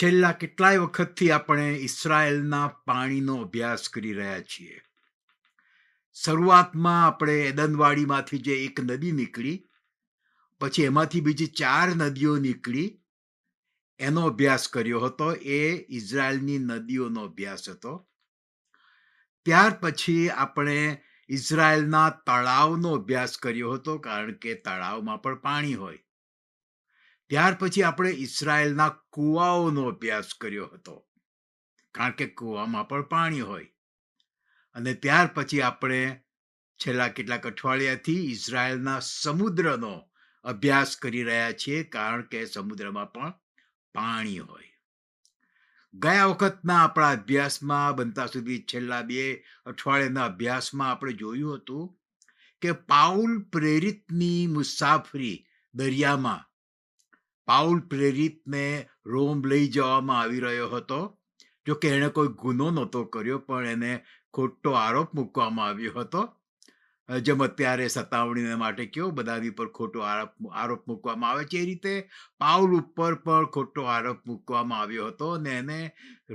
છેલ્લા કેટલાય વખતથી આપણે ઈસ્રાયેલના પાણીનો અભ્યાસ કરી રહ્યા છીએ. શરૂઆતમાં આપણે એદનવાડીમાંથી જે એક નદી નીકળી, પછી એમાંથી બીજી 4 નદીઓ નીકળી, એનો અભ્યાસ કર્યો હતો. એ ઇઝરાયલની નદીઓનો અભ્યાસ હતો. ત્યાર પછી આપણે ઇઝરાયલના તળાવનો અભ્યાસ કર્યો હતો, કારણ કે તળાવમાં પણ પાણી હોય. ત્યાર પછી આપણે ઇઝરાયલના કૂવાઓનો અભ્યાસ કર્યો હતો, કારણ કે કૂવામાં પણ પાણી હોય. અને ત્યાર પછી આપણે છેલ્લા કેટલાક અઠવાડિયાથી ઇઝરાયલના સમુદ્રનો અભ્યાસ કરી રહ્યા છીએ, કારણ કે સમુદ્રમાં પણ પાણી હોય. ગયા વખતના આપણા અભ્યાસમાં બનતા સુધી છેલ્લા 2 અઠવાડિયાના અભ્યાસમાં આપણે જોયું હતું કે પાઉલ પ્રેરિતની મુસાફરી દરિયામાં, પાઉલ પ્રેરિતને રોમ લઈ જવામાં આવી રહ્યો હતો. જો કે એણે કોઈ ગુનો નહોતો કર્યો, પણ એને ખોટો આરોપ મૂકવામાં આવ્યો હતો. જેમ અત્યારે સતાવણીને માટે કેવો બધાની પર ખોટો આરોપ મૂકવામાં આવે છે, એ રીતે પાઉલ ઉપર પણ ખોટો આરોપ મૂકવામાં આવ્યો હતો અને એને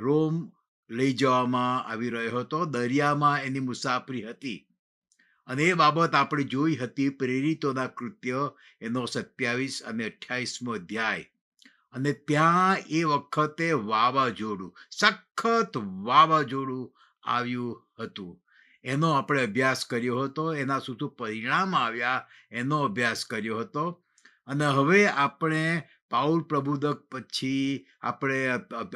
રોમ લઈ જવામાં આવી રહ્યો હતો. દરિયામાં એની મુસાફરી હતી અને એ બાબત આપણે જોઈ હતી પ્રેરિતોના કૃત્ય એનો 27 અને 28મો અધ્યાય. અને ત્યાં એ વખતે વાવાઝોડું, સખત વાવાઝોડું આવ્યું હતું. એનો આપણે અભ્યાસ કર્યો હતો. એના શું પરિણામ આવ્યા એનો અભ્યાસ કર્યો હતો. અને હવે આપણે પાઉલ પ્રબોધક પછી આપણે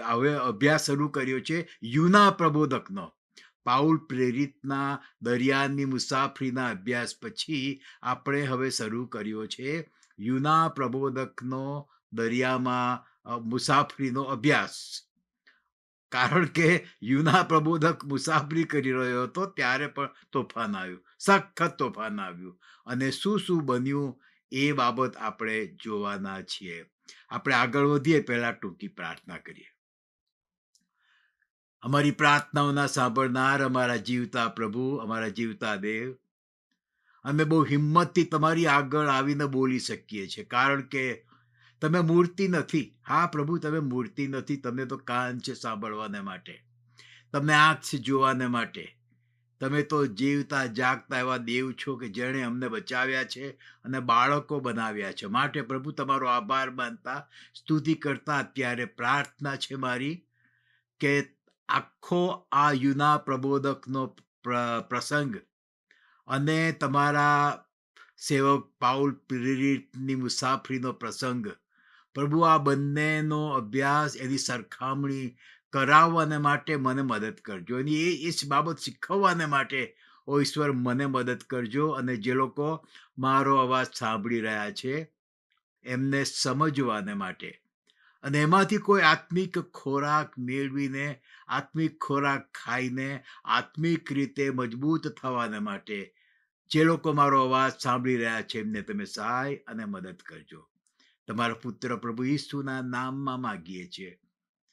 હવે અભ્યાસ શરૂ કર્યો છે યુના પ્રબોધકનો. પાઉલ પ્રેરિતના દરિયાની મુસાફરીના અભ્યાસ પછી આપણે હવે શરૂ કર્યો છે યુના પ્રબોધકનો દરિયામાં મુસાફરીનો અભ્યાસ. કારણ કે યુના પ્રબોધક મુસાફરી કરી રહ્યો હતો ત્યારે પણ તોફાન આવ્યું, સખત તોફાન આવ્યું. અને શું બન્યું એ બાબત આપણે જોવાના છીએ. આપણે આગળ વધીએ પહેલા ટૂંકી પ્રાર્થના કરીએ. અમારી પ્રાર્થનાઓના સાંભળનાર અમારા જીવતા પ્રભુ, અમારા જીવતા દેવ, અમે બહુ હિંમતથી તમારી આગળ આવીને બોલી શકીએ છીએ, કારણ કે તમે મૂર્તિ નથી. હા પ્રભુ, તમે મૂર્તિ નથી. તમને તો કાન છે સાંભળવાને માટે, તમને આંખ છે જોવાને માટે. તમે તો જીવતા જાગતા એવા દેવ છો કે જેણે અમને બચાવ્યા છે અને બાળકો બનાવ્યા છે. માટે પ્રભુ તમારો આભાર માનતા, સ્તુતિ કરતા અત્યારે પ્રાર્થના છે મારી કે આખો આ યુના પ્રબોધકનો પ્રસંગ અને તમારા સેવક પાઉલ પ્રેરિતની મુસાફરીનો પ્રસંગ, પ્રભુ આ બંનેનો અભ્યાસ, એની સરખામણી કરાવવાને માટે મને મદદ કરજો. અને એ બાબત શીખવવાને માટે ઓ ઈશ્વર મને મદદ કરજો. અને જે લોકો મારો અવાજ સાંભળી રહ્યા છે એમને સમજવાને માટે, અને એમાંથી કોઈ આત્મિક ખોરાક મેળવીને, આત્મિક ખોરાક ખાઈને આત્મિક રીતે મજબૂત થવાને માટે જે લોકો મારો અવાજ સાંભળી રહ્યા છે એમને તમે સહાય અને મદદ કરજો. તમારા પુત્ર પ્રભુ ઈસુના નામમાં માંગીએ છીએ.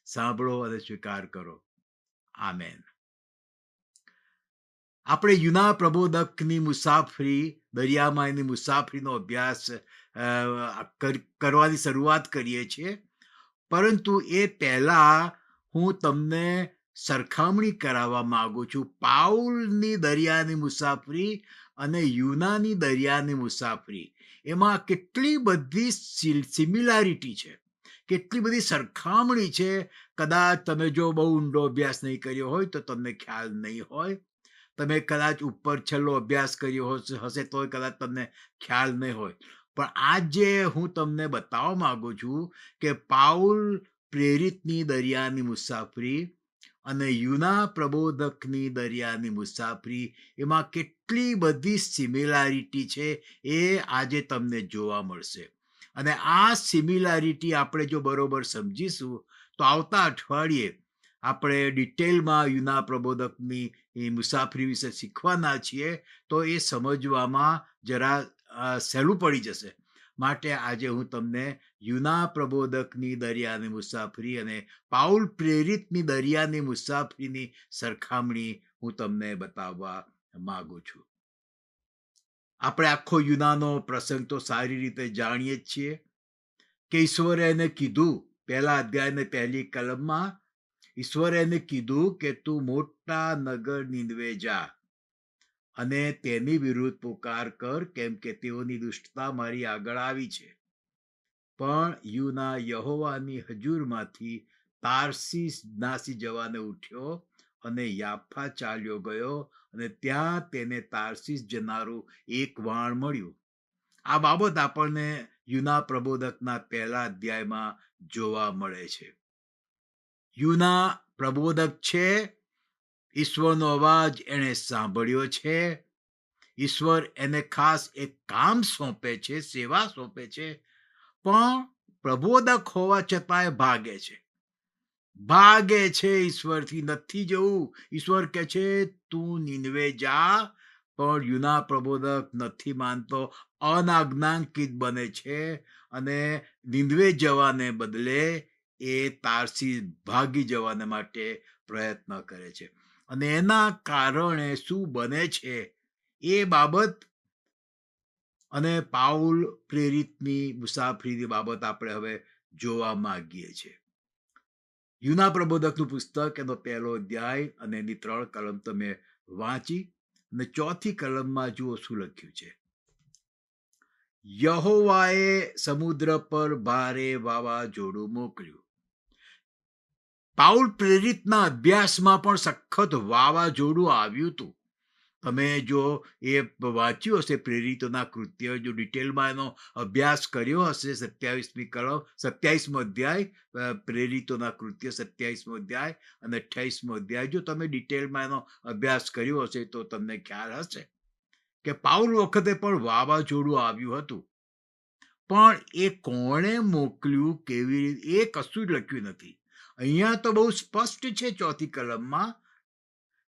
સાંભળો અને સ્વીકાર કરો. આમેન. આપણે યુના પ્રબોધકની મુસાફરી, દરિયામાં એની મુસાફરીનો અભ્યાસ કરવાની શરૂઆત કરીએ છીએ. પરંતુ એ પહેલા હું તમને સરખામણી કરાવવા માંગુ છું પાઉલની દરિયાની મુસાફરી અને યુનાની દરિયાની મુસાફરી. એમાં કેટલી બધી સિમિલારિટી છે, કેટલી બધી સરખામણી છે. કદાચ તમે જો બહુ ઊંડો અભ્યાસ નહીં કર્યો હોય તો તમને ખ્યાલ નહીં હોય. તમે કદાચ ઉપર છેલ્લો અભ્યાસ કર્યો હશે તોય કદાચ તમને ખ્યાલ નહીં હોય. પણ આજે હું તમને બતાવવા માંગુ છું કે પાઉલ પ્રેરિતની દરિયાની મુસાફરી અને યુના પ્રબોધકની દરિયાની મુસાફરી, એમાં કેટલી બધી સિમિલારિટી છે એ આજે તમને જોવા મળશે. અને આ સિમિલારિટી આપણે જો બરોબર સમજીશું તો આવતા અઠવાડિયે આપણે ડિટેલમાં યુના પ્રબોધકની મુસાફરી વિશે શીખવાના છીએ. તો એ સમજવામાં જરા સહેલું પડી જશે. માટે આજે હું તમને યુના પ્રબોધકની દરિયાની મુસાફરી અને પાઉલ પ્રેરિતની દરિયાની મુસાફરીની સરખામણી હું તમને બતાવવા માંગુ છું. આપણે આખો યુનાનો પ્રસંગ તો સારી રીતે જાણીએ જ છીએ કે ઈશ્વરે એને કીધું પહેલા અધ્યાયને પહેલી કલમમાં ઈશ્વરે એને કીધું કે તું મોટા નગર નીનવે જા અને તેની વિરુદ્ધ પુકાર કર, કેમ કે તેઓની દુષ્ટતા મારી આગળ આવી છે. પણ યુના યહોવાની હજુરમાંથી તાર્સીસ નાસી જવાને ઉઠ્યો અને યાફા ચાલ્યો ગયો, અને ત્યાં તેને તાર્સીસ જનારું એક વાણ મળ્યું. આ બાબત આપણને યુના પ્રબોધકના પહેલા અધ્યાયમાં જોવા મળે છે. યુના પ્રબોધક છે, ઈશ્વરનો અવાજ એણે સાંભળ્યો છે. ઈશ્વર એને ખાસ એક કામ સોંપે છે, સેવા સોંપે છે, પણ પ્રબોધક હોવા છતાંય ભાગે છે. ઈશ્વરથી નથી જવું. ઈશ્વર કહે છે તું નીનવે જા, પણ યુના પ્રબોધક નથી માનતો, અનાજ્ઞાંકિત બને છે અને નીનવે જવાને બદલે એ તારસી ભાગી જવાને માટે પ્રયત્ન કરે છે. અને એના કારણે શું બને છે એ બાબત અને પાઉલ પ્રેરિતની મુસાફરીની બાબત આપણે હવે જોવા માંગીએ છીએ. યુના પ્રબોધકનું પુસ્તક એનો પહેલો અધ્યાય અને એની 3 કલમ તમે વાંચી અને 4થી કલમમાં જુઓ શું લખ્યું છે. યહોવાએ સમુદ્ર પર ભારે વાવાઝોડું મોકલ્યું. પાઉલ પ્રેરિતના અભ્યાસમાં પણ સખત વાવાઝોડું આવ્યું હતું. તમે જો એ વાંચ્યું હશે પ્રેરિતોના કૃત્ય, જો ડિટેલમાં એનો અભ્યાસ કર્યો હશે, 27મી કલમ 27મો અધ્યાય પ્રેરિતોના કૃત્ય 27મો અધ્યાય અને 28મો અધ્યાય, જો તમે ડિટેલમાં એનો અભ્યાસ કર્યો હશે તો તમને ખ્યાલ હશે કે પાઉલ વખતે પણ વાવાઝોડું આવ્યું હતું. પણ એ કોણે મોકલ્યું, કેવી રીતે, એ કશું જ લખ્યું નથી. અહીંયા તો બહુ સ્પષ્ટ છે 4થી કલમમાં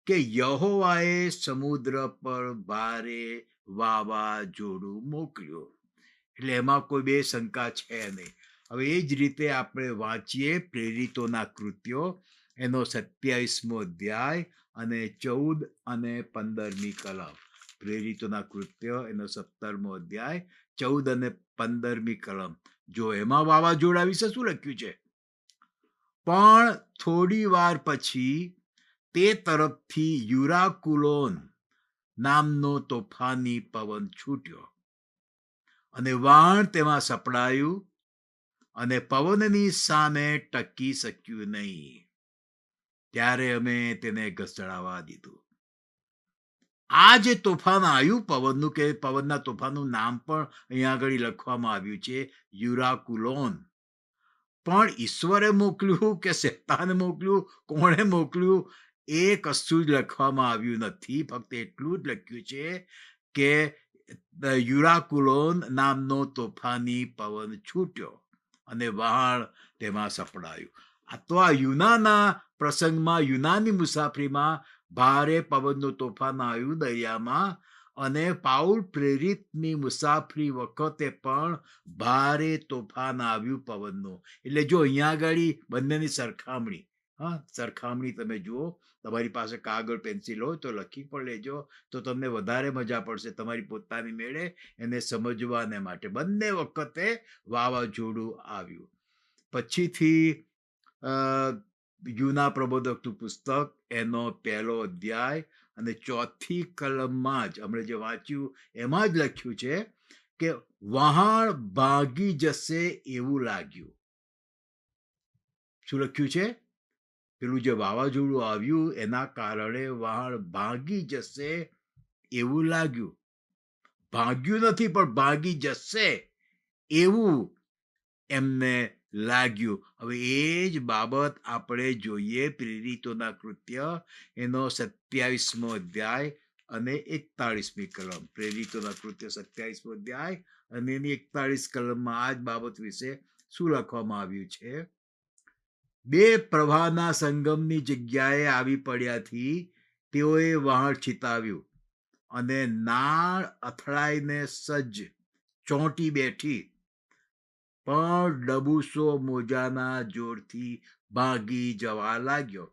કે યહોવાએ સમુદ્ર પર ભારે વાવાઝોડું મોકલ્યું. એટલે એમાં કોઈ બે શંકા છે નહીં. હવે એ જ રીતે આપણે વાંચીએ પ્રેરિતોના કૃત્યો એનો 27મો અધ્યાય અને 14 અને 15મી કલમ. પ્રેરિતોના કૃત્ય એનો 17મો અધ્યાય 14 અને 15મી કલમ. જો એમાં વાવાઝોડા વિશે શું લખ્યું છે. પણ થોડી વાર પછી તે તરફથી યુરાકુલોન નામનો તોફાની પવન છૂટ્યો અને વાણ તેમાં સપડાયું અને પવનની સામે ટકી શક્યું નહીં. ત્યારે અમે તેને ઘસડાવા દીધું. આ જે તોફાન આવ્યું પવનનું, કે પવનના તોફાનનું નામ પણ અહીંયા આગળ લખવામાં આવ્યું છે, યુરાકુલોન. પણ ઈશ્વરે મોકલ્યું કે શેતાને મોકલ્યું, કોણે મોકલ્યું, એ કશું જ લખવામાં આવ્યું નથી. ફક્ત એટલું જ લખ્યું છે કે યુરાકુલોન નામનો તોફાની પવન છૂટ્યો અને વહાણ તેમાં સપડાયું. તો આ યુનાના પ્રસંગમાં, યુનાની મુસાફરીમાં ભારે પવનનું તોફાન આવ્યું દરિયામાં, અને પાઉલ પ્રેરિતની મુસાફરી વખતે પણ ભારે તોફાન આવ્યું પવનનું. એટલે જો અહીંયા આગળ બંનેની સરખામણી તમે જુઓ, તમારી પાસે કાગળ પેન્સિલ હોય તો લખી પણ લેજો, તો તમને વધારે મજા પડશે તમારી પોતાની મેળે એને સમજવાને માટે. બંને વખતે વાવાઝોડું આવ્યું. પછીથી યુના પ્રબોધકનું પુસ્તક એનો પહેલો અધ્યાય અને 4થી કલમમાં જ આપણે જે વાંચ્યું એમાં જ લખ્યું છે કે વહાણ ભાગી જશે એવું લાગ્યું. શું લખ્યું છે? પેલું જે વાવાઝોડું આવ્યું એના કારણે વહાણ ભાગી જશે એવું લાગ્યું. ભાગ્યું નથી, પણ ભાગી જશે એવું એમને લાગ્યું. હવે એ જ બાબત આપણે જોઈએ પ્રેરિતોના કૃત્ય એનો 27મો અધ્યાય અને 41મી કલમ. પ્રેરિતોના કૃત્ય 27મો અધ્યાય અને એની 41 કલમમાં આ જ બાબત વિશે શું લખવામાં આવ્યું છે. બે પ્રવાહના સંગમની જગ્યાએ આવી પડ્યાથી તેઓએ વહાણ છીતાવ્યું અને નાળ અથડાઈને સજ્જ ચોંટી બેઠી, પણ ડબુસો મોજાના જોરથી ભાગી જવા લાગ્યો.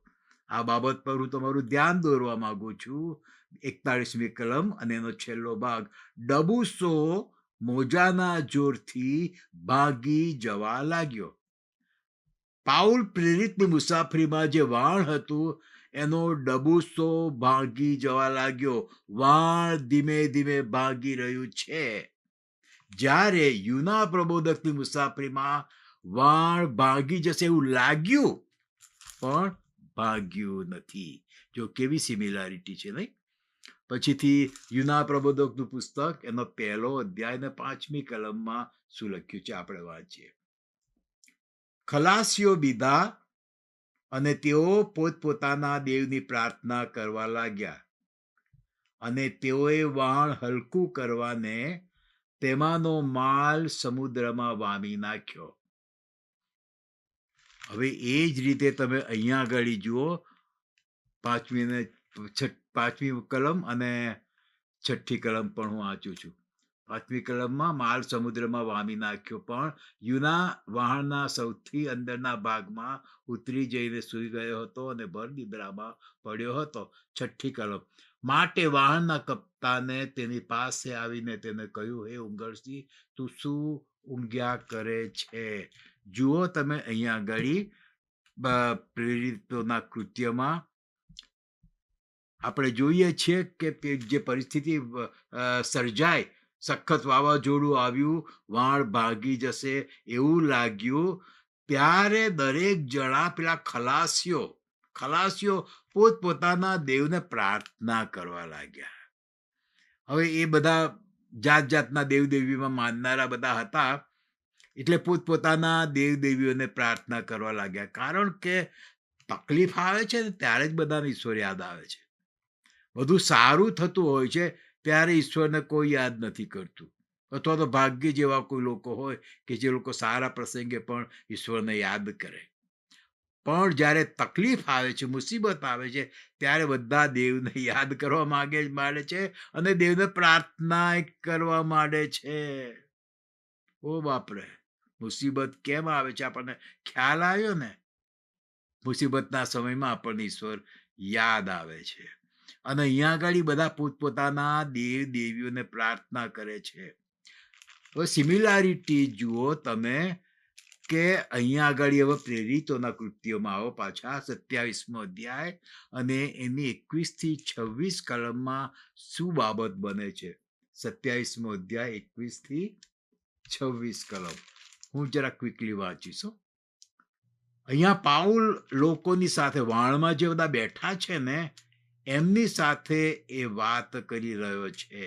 આ બાબત પર હું તમારું ધ્યાન દોરવા માંગુ છું. 41મી કલમ અને એનો છેલ્લો ભાગ. ડબુસો મોજાના જોરથી ભાગી જવા લાગ્યો. પાઉલ પ્રેરિતની મુસાફરીમાં જે વાણ હતું એનો ડબુસો ભાંગી જવા લાગ્યો. વાણ ધીમે ધીમે ભાંગી રહ્યું છે. જ્યારે યુના પ્રબોધકની મુસાફરીમાં વાણ ભાંગી જશે એવું લાગ્યું, પણ ભાગ્યું નથી. જો કેવી સિમિલારિટી છે, નહીં? પછીથી યુના પ્રબોધકનું પુસ્તક એનો 1લો અધ્યાય ને 5મી કલમમાં શું લખ્યું છે આપણે વાંચીએ. ખલાસીઓ બીધા અને તેઓ પોતપોતાના દેવની પ્રાર્થના કરવા લાગ્યા, અને તેઓએ વહાણ હલકું કરવાને તેમાંનો માલ સમુદ્રમાં વામી નાખ્યો. હવે એ જ રીતે તમે અહીંયા આગળ જુઓ, 5મી કલમ અને 6ઠ્ઠી કલમ પણ હું વાંચું છું. 5મી કલમમાં માલ સમુદ્રમાં વામી નાખ્યો, પણ યુના વહાણના સૌથી અંદરના ભાગમાં ઉતરી જઈને સૂઈ ગયો હતો અને ભર નિદ્રામાં પડ્યો હતો. 6ઠ્ઠી કલમ, માટે વહાણના કપ્તાને તેની પાસે આવીને તેને કહ્યું, હે ઊંઘરસી, તું શું ઊંઘ્યા કરે છે? જુઓ તમે અહીંયા આગળ પ્રેરિતોના કૃત્યમાં આપણે જોઈએ છીએ કે જે પરિસ્થિતિ સર્જાય, સખત વાવાઝોડું આવ્યું, વાણ ભાગી જશે એવું લાગ્યું, ત્યારે દરેક જણા પેલા ખલાસીઓ પોતપોતાના દેવને પ્રાર્થના કરવા લાગ્યા. હવે એ બધા જાત જાતના દેવદેવીમાં માનનારા બધા હતા, એટલે પોતપોતાના દેવદેવીઓને પ્રાર્થના કરવા લાગ્યા. કારણ કે તકલીફ આવે છે ને ત્યારે જ બધાને ઈશ્વર યાદ આવે છે. બધું સારું થતું હોય છે ત્યારે ઈશ્વરને કોઈ યાદ નથી કરતું. અથવા તો ભાગ્ય જેવા કોઈ લોકો હોય કે જે લોકો સારા પ્રસંગે પણ ઈશ્વરને યાદ કરે. પણ જ્યારે તકલીફ આવે છે, મુસીબત આવે છે, ત્યારે બધા દેવને યાદ કરવા માંડે છે અને દેવને પ્રાર્થના કરવા માંડે છે. ઓ બાપરે, મુસીબત કેમ આવે છે આપણને ખ્યાલ આવ્યો ને? મુસીબતના સમયમાં આપણને ઈશ્વર યાદ આવે છે. અને અહીંયા આગળ બધા પોતપોતાના દેવ દેવીઓને પ્રાર્થના કરે છે. હવે સિમિલારિટી જુઓ તમે કે અહીંયા આગળ હવે પ્રેરિતોના કૃત્યોમાં આવો પાછા 27મો અધ્યાય અને એની 21 થી 26 કલમમાં શું બાબત બને છે. 27મો અધ્યાય 21 થી 26 કલમ હું જરા ક્વિકલી વાંચીશ. અહીંયા પાઉલ લોકોની સાથે વાણમાં જે બધા બેઠા છે ને એમની સાથે એ વાત કરી રહ્યો છે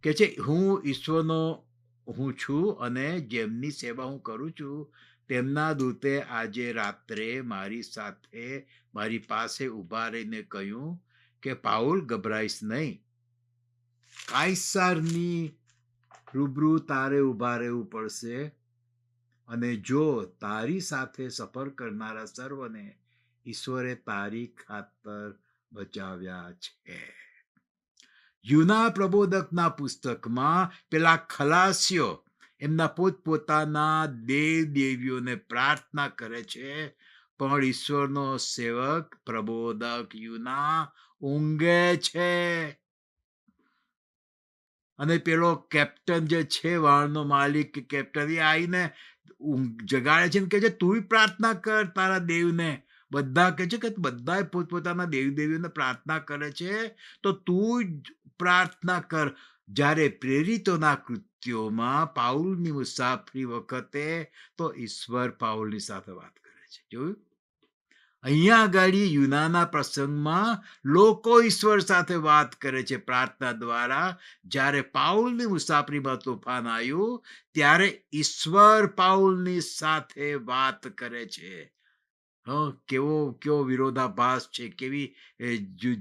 કે છે, હું ઈશ્વરનો હું છું અને જેમની સેવા હું કરું છું તેમના દૂતે આજે રાત્રે મારી સાથે મારી પાસે ઊભા રહીને કહ્યું કે પાઉલ, ગભરાઈશ નહીં. કાયસારની રૂબરૂ તારે ઊભા રહેવું પડશે, અને જો તારી સાથે સફર કરનારા સર્વને ઈશ્વરે તારી ખાતર બચાવ્યા છે. યુના પ્રબોધકના પુસ્તકમાં પેલા ખલાસીઓ એમના પોતપોતાના દેવ દેવીઓને પ્રાર્થના કરે છે, પણ ઈશ્વરનો સેવક પ્રબોધક યુના ઊંઘે છે. અને પેલો કેપ્ટન જે છે, વાળનો માલિક કે કેપ્ટન, એ આવીને જગાડે છે ને કે છે, તું પ્રાર્થના કર તારા દેવને. બધા કે છે કે બધા પોતપોતાના દેવ દેવીઓને પ્રાર્થના કરે છે, તો તું પ્રાર્થના કર. જ્યારે પ્રેરિતોના કૃત્યોમાં પાઉલની મુસાફરી વખતે તો ઈશ્વર પાઉલની સાથે વાત કરે છે. જોયું? અહીંયા આગળ યુનાના પ્રસંગમાં લોકો ઈશ્વર સાથે વાત કરે છે પ્રાર્થના દ્વારા. જ્યારે પાઉલની મુસાફરીમાં તોફાન આવ્યું ત્યારે ઈશ્વર પાઉલની સાથે વાત કરે છે. કેવો વિરોધાભાસ છે, કેવી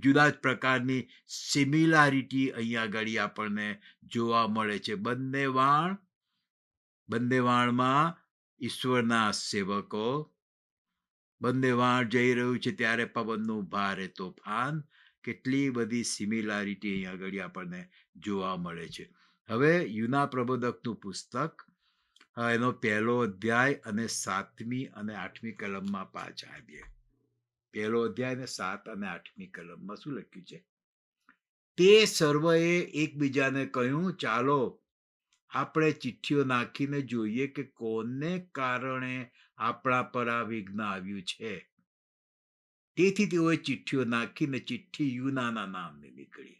જુદા જ પ્રકારની સિમિલારિટી અહીંયા આગળ આપણને જોવા મળે છે. બંને વાણમાં ઈશ્વરના સેવકો, બંને વાણ જઈ રહ્યું છે ત્યારે પવનનું ભારે તોફાન, કેટલી બધી સિમિલારિટી અહીંયા આગળ આપણને જોવા મળે છે. હવે યુના પ્રબોધકનું પુસ્તક એનો 1લો અધ્યાય અને 7મી અને 8મી કલમમાં પાછા આવીએ. 1લો અધ્યાય અને 7 અને 8મી કલમમાં શું લખ્યું છે? તે સર્વએ એકબીજાને કહ્યું, ચાલો આપણે ચિઠ્ઠીઓ નાખીને જોઈએ કે કોને કારણે આપણા પર આ વિઘ્ન આવ્યું છે. તેથી તેઓએ ચિઠ્ઠીઓ નાખીને ચિઠ્ઠી યુનાના નામની નીકળી.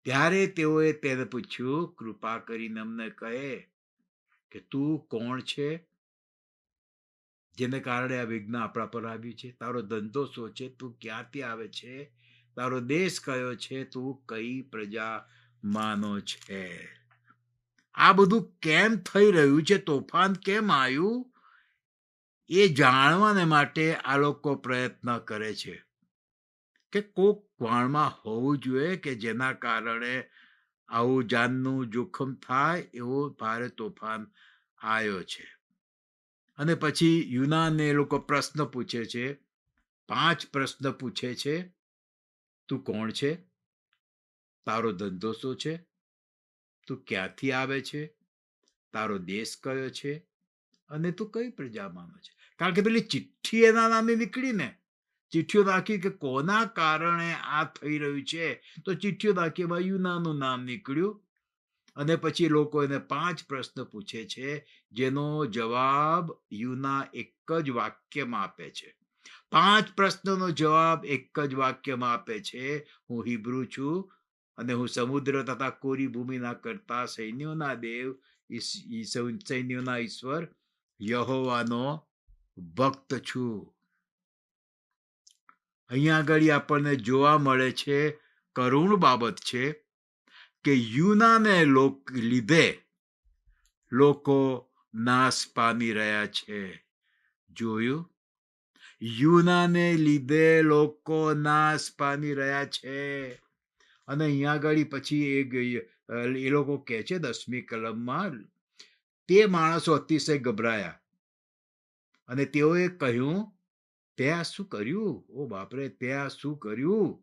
ત્યારે તેઓએ તેને પૂછ્યું, કૃપા કરીને અમને કહે કે તું કોણ છે, જેને કારણે આ વિઘ્ન આપણા પર આવ્યું છે? તારો ધંધો શું છે? તું ક્યાંથી આવે છે? તારો દેશ કયો છે? તું કઈ પ્રજામાંનો છે? આ બધું કેમ થઈ રહ્યું છે? તોફાન કેમ આવ્યું? એ જાણવાને માટે આ લોકો પ્રયત્ન કરે છે કે કોક વાણમાં હોવું જોઈએ કે જેના કારણે આવું જાનનું જોખમ થાય એવો ભારે તોફાન આવ્યો છે. અને પછી યુનાનને એ લોકો પ્રશ્ન પૂછે છે, 5 પ્રશ્ન પૂછે છે. તું કોણ છે? તારો ધંધો શું છે? તું ક્યાંથી આવે છે? તારો દેશ કયો છે? અને તું કઈ પ્રજામાંનો છે? કારણ કે પેલી ચિઠ્ઠી એના નામે નીકળી ને. ચિઠ્ઠીઓ નાખી કે કોના કારણે આ થઈ રહ્યું છે, તો ચિઠ્ઠીઓ નાખી એમાં યુનાનું નામ નીકળ્યું. અને પછી લોકો એને 5 પ્રશ્ન પૂછે છે, જેનો જવાબ યુના એક જ વાક્યમાં આપે છે. 5 પ્રશ્નોનો જવાબ એક જ વાક્યમાં આપે છે, હું હિબ્રુ છું અને હું સમુદ્ર તથા કોરી ભૂમિના કરતા સૈન્યોના દેવ, સૈન્યોના ઈશ્વર યહોવાનો ભક્ત છું. અહીંયા આગળ આપણને જોવા મળે છે, કરુણ બાબત છે કે યુનાને લીધે લોકો નાશ પામી રહ્યા છે. જોયું? યુનાને લીધે લોકો નાશ પામી રહ્યા છે. અને અહીંયા આગળ પછી એ લોકો કહે છે 10મી કલમમાં, તે માણસો અતિશય ગભરાયા અને તેઓએ કહ્યું, તે આ શું કર્યું? ઓ બાપરે, તે આ શું કર્યું?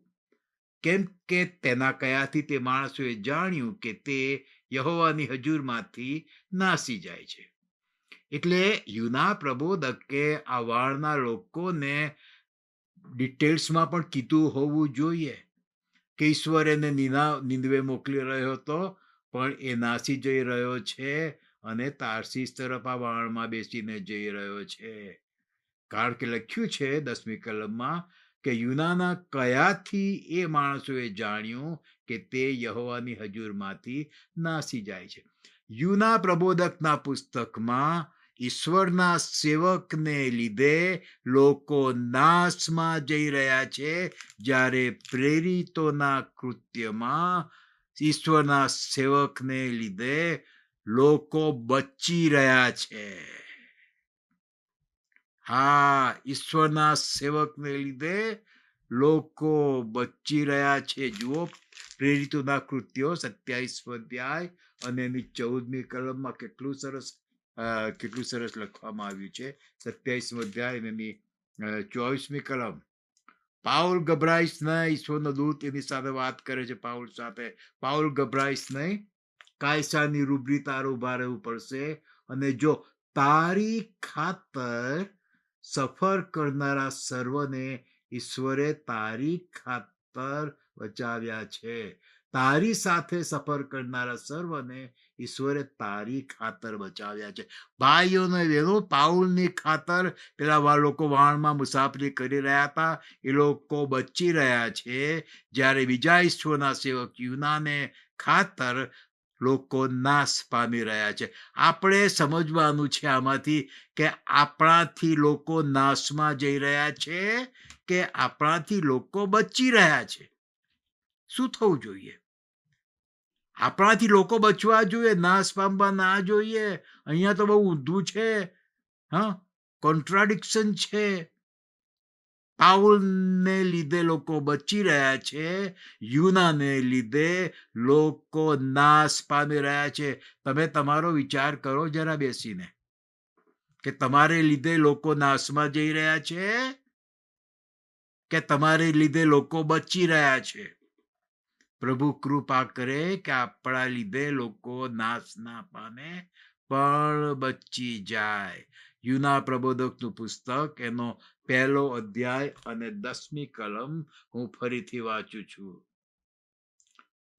કેમ કે તેના કયાથી તે માણસોએ જાણ્યું કે તે યહોવાની હજુરમાંથી નાસી જાય છે. એટલે યુના પ્રબોધકે આ વાળના લોકોને ડિટેલ્સમાં પણ કીધું હોવું જોઈએ કે ઈશ્વર એને નિનવે મોકલી રહ્યો હતો, પણ એ નાસી જઈ રહ્યો છે અને તાર્સીસ તરફ આ વાળમાં બેસીને જઈ રહ્યો છે. કારણ કે લખ્યું છે 10મી કલમમાં કે યુનાના કયાથી એ માણસોએ જાણ્યું કે તે યહોવાની હજુરમાંથી નાસી જાય છે. યુના પ્રબોધકના પુસ્તકમાં ઈશ્વરના સેવકને લીધે લોકો નાશમાં જઈ રહ્યા છે, જ્યારે પ્રેરિતોના કૃત્યમાં ઈશ્વરના સેવકને લીધે લોકો બચી રહ્યા છે. હા, ઈશ્વરના સેવકને લીધે લોકો બચી રહ્યા છે. જુઓ, પ્રેરિતોના કૃત્યો 27 અધ્યાય અને એની 14મી કલમમાં કેટલું સરસ લખવામાં આવ્યું છે. 27 અધ્યાય અને એની 24મી કલમ. પાઉલ ગભરાઈશ નહીં. ઈશ્વરનો દૂત એની સાથે વાત કરે છે પાઉલ સાથે. પાઉલ ગભરાઈશ નહીં, કાયસાની રૂબરી તારે ઉભા રહેવું પડશે, અને જો તારી ખાતર સફર કરનારા સર્વને ઈશ્વરે તારી ખાતર બચાવ્યા છે. તારી સાથે સફર કરનારા સર્વને ઈશ્વરે તારી ખાતર બચાવ્યા છે. ભાઈઓ ને બહેનો, પાઉલની ખાતર પેલા લોકો વાણમાં મુસાફરી કરી રહ્યા હતા, એ લોકો બચી રહ્યા છે, જ્યારે બીજા ઈશ્વરના સેવક યુનાને ખાતર લોકો નાશ પામી રહ્યા છે. આપણે સમજવાનું છે આમાંથી કે આપણાથી લોકો નાશમાં જઈ રહ્યા છે કે આપણાથી લોકો બચી રહ્યા છે. શું થવું જોઈએ? આપણાથી લોકો બચવા જોઈએ, નાશ પામવા ના જોઈએ. અહીંયા તો બહુ ઊંધું છે. હા, કોન્ટ્રાડિક્શન છે. પાઉલને લીધે લોકો બચી રહ્યા છે, યુનાને લીધે લોકો નાશ પામી રહ્યા છે. તમે તમારો વિચાર કરો જરા બેસીને કે તમારે લીધે લોકો નાશમાં જઈ રહ્યા છે કે તમારે લીધે લોકો બચી રહ્યા છે. પ્રભુ કૃપા કરે કે આપણા લીધે લોકો નાશ ના પામે પણ બચી જાય. યુના પ્રબોધકનું પુસ્તક એનો 1લો અધ્યાય અને 10મી કલમ હું ફરીથી વાંચું છું.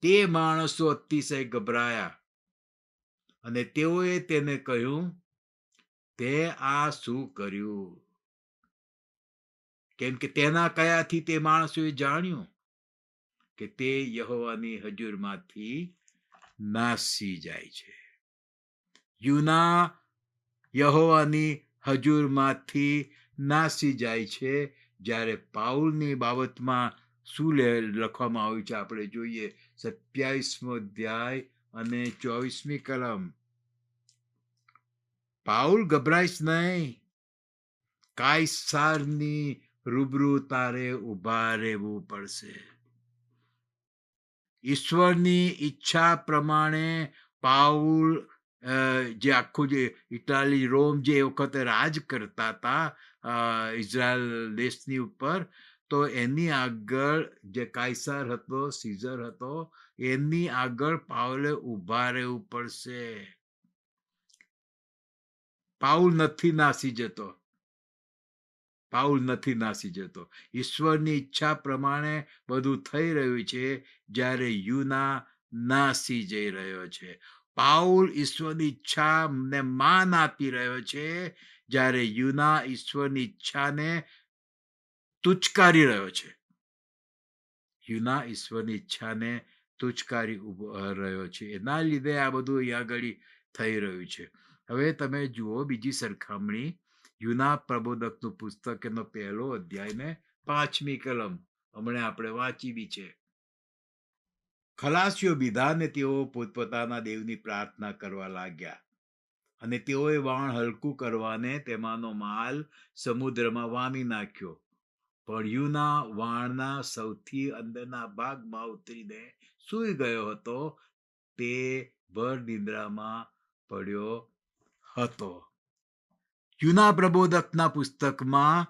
તે માણસો અતિશય ગભરાયા અને તેઓએ તેને કહ્યું, તે આ શું કર્યું? કેમ કે તેના કયાથી તે માણસોએ જાણ્યું કે તે યહોવાની હજુરમાંથી નાસી જાય છે. યુના યહોવાની હજુરમાંથી નાસી જાય છે. જ્યારે પાઉલની બાબતમાં શું લખવામાં આવ્યું છે આપણે જોઈએ 27મો અધ્યાય અને 24મી કલમ. પાઉલ ગભરાઈશ નહીં, કાયસારની રૂબરૂ તારે ઊભા રહેવું પડશે. ઈશ્વરની ઈચ્છા પ્રમાણે પાઉલ જે આખું જે ઇટાલી રોમ જે વખતે રાજ કરતા હતા ઇઝરાયલ દેશની ઉપર, તો એની આગળ જે કાયસાર હતો, સીઝર હતો, એની આગળ પાઉલે ઊભા રહેવું પડશે. પાઉલ નથી નાસી જતો. પાઉલ નથી નાસી જતો. ઈશ્વરની ઈચ્છા પ્રમાણે બધું થઈ રહ્યું છે, જ્યારે યુના નાસી જઈ રહ્યો છે. પાઉલ ઈશ્વરની ઈચ્છાને માન આપી રહ્યો છે, જ્યારે યુના ઈશ્વરની ઈચ્છાને તુચકારી રહ્યો છે. યુના ઈશ્વરની ઈચ્છાને તુચકારી રહ્યો છે. એના લીધે આ બધું અહીંયા આગળ થઈ રહ્યું છે. હવે તમે જુઓ બીજી સરખામણી, યુના પ્રબોધકનું પુસ્તક એનો 1લો અધ્યાય ને 5મી કલમ હમણાં આપણે વાંચી બી છે. ખલાસીઓ બીધા ને તેઓ પોતપોતાના દેવની પ્રાર્થના કરવા લાગ્યા, અને તેઓએ વાણ હલકું કરવાને તેમાંનો માલ સમુદ્રમાં વામી નાખ્યો. પણ યુના વાણના સૌથી અંદરના ભાગમાં ઉતરીને સૂઈ ગયો હતો. તે ભર નિંદ્રામાં પડ્યો હતો. યુના પ્રબોધકના પુસ્તકમાં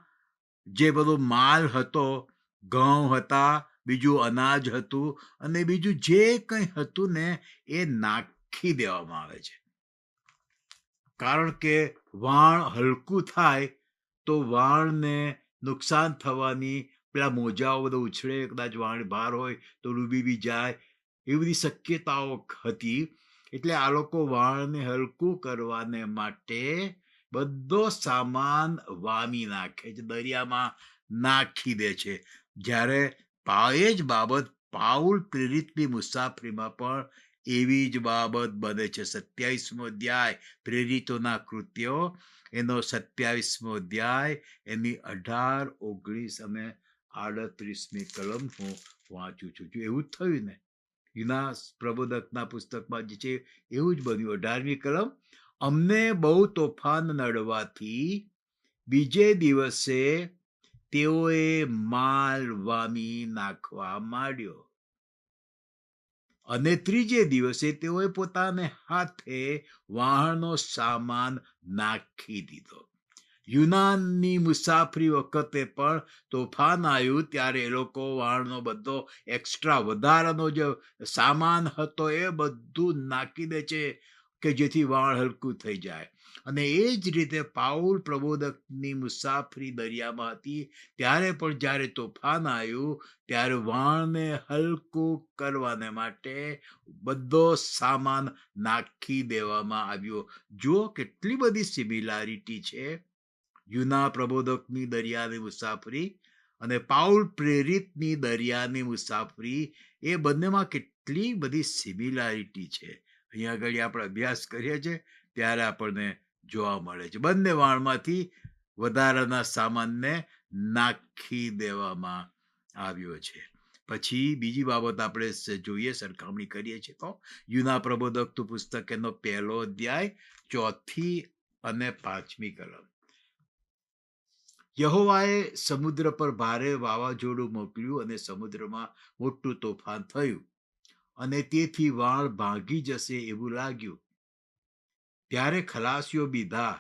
જે બધો માલ હતો, ઘઉં હતા, બીજું અનાજ હતું, અને બીજું જે કંઈ હતું ને એ નાખી દેવામાં આવે છે. કારણ કે વાણ હલકું થાય તો વાણને નુકસાન થવાની, પેલા મોજાઓ બધો ઉછળે, કદાચ વાણ ભાર હોય તો ડૂબી બી જાય, એવી બધી શક્યતાઓ હતી. એટલે આ લોકો વાણને હલકું કરવાને માટે બધો સામાન વામી નાખે છે, દરિયામાં નાખી દે છે. જ્યારે એ જ બાબત પાઉલ પ્રેરિતની મુસાફરીમાં પણ એવી જ બાબત બને છે. 27મો અધ્યાય પ્રેરિતોના કૃત્યો, એનો 27મો અધ્યાય, એની 18, 19 અને 38મી કલમ હું વાંચું છું. એવું જ થયું ને યુના પ્રબોધકના પુસ્તકમાં જે છે એવું જ બન્યું. 18મી કલમ, અમને બહુ તોફાન નડવાથી બીજે દિવસે તેઓએ માલ વામી નાખવા માંડ્યો, અને ત્રીજે દિવસે તેઓએ પોતાને હાથે વાહણનો સામાન નાખી દીધો. યુનાનની મુસાફરી વખતે પણ તોફાન આવ્યું ત્યારે એ લોકો વાહણનો બધો એક્સ્ટ્રા વધારાનો જે સામાન હતો એ બધું નાખી દે છે કે જેથી વાહણ હલકું થઈ જાય. અને એ જ રીતે પાઉલ પ્રબોધકની મુસાફરી દરિયામાં હતી ત્યારે પણ જ્યારે તોફાન આવ્યું ત્યારે વાણને હલકું કરવાને માટે બધો સામાન નાખી દેવામાં આવ્યો. જો કેટલી બધી સિમિલારિટી છે યુના પ્રબોધકની દરિયાની મુસાફરી અને પાઉલ પ્રેરિતની દરિયાની મુસાફરી, એ બંનેમાં કેટલી બધી સિમિલારિટી છે. અહીંયા આગળ આપણે અભ્યાસ કરીએ છીએ ત્યારે આપણને જોવા મળે છે. બંને વાણમાંથી વધારાના સામાનને નાખી દેવામાં આવ્યો છે. પછી બીજી બાબત આપણે જોઈએ, સરખામણી કરીએ છીએ તો યુના પ્રબોધકનું પુસ્તક એનો 1લો અધ્યાય 4થી અને 5મી કલમ. યહોવાએ સમુદ્ર પર ભારે વાવાઝોડું મોકલ્યું અને સમુદ્રમાં મોટું તોફાન થયું, અને તેથી વાણ ભાંગી જશે એવું લાગ્યું. ત્યારે ખલાસીઓ બીધા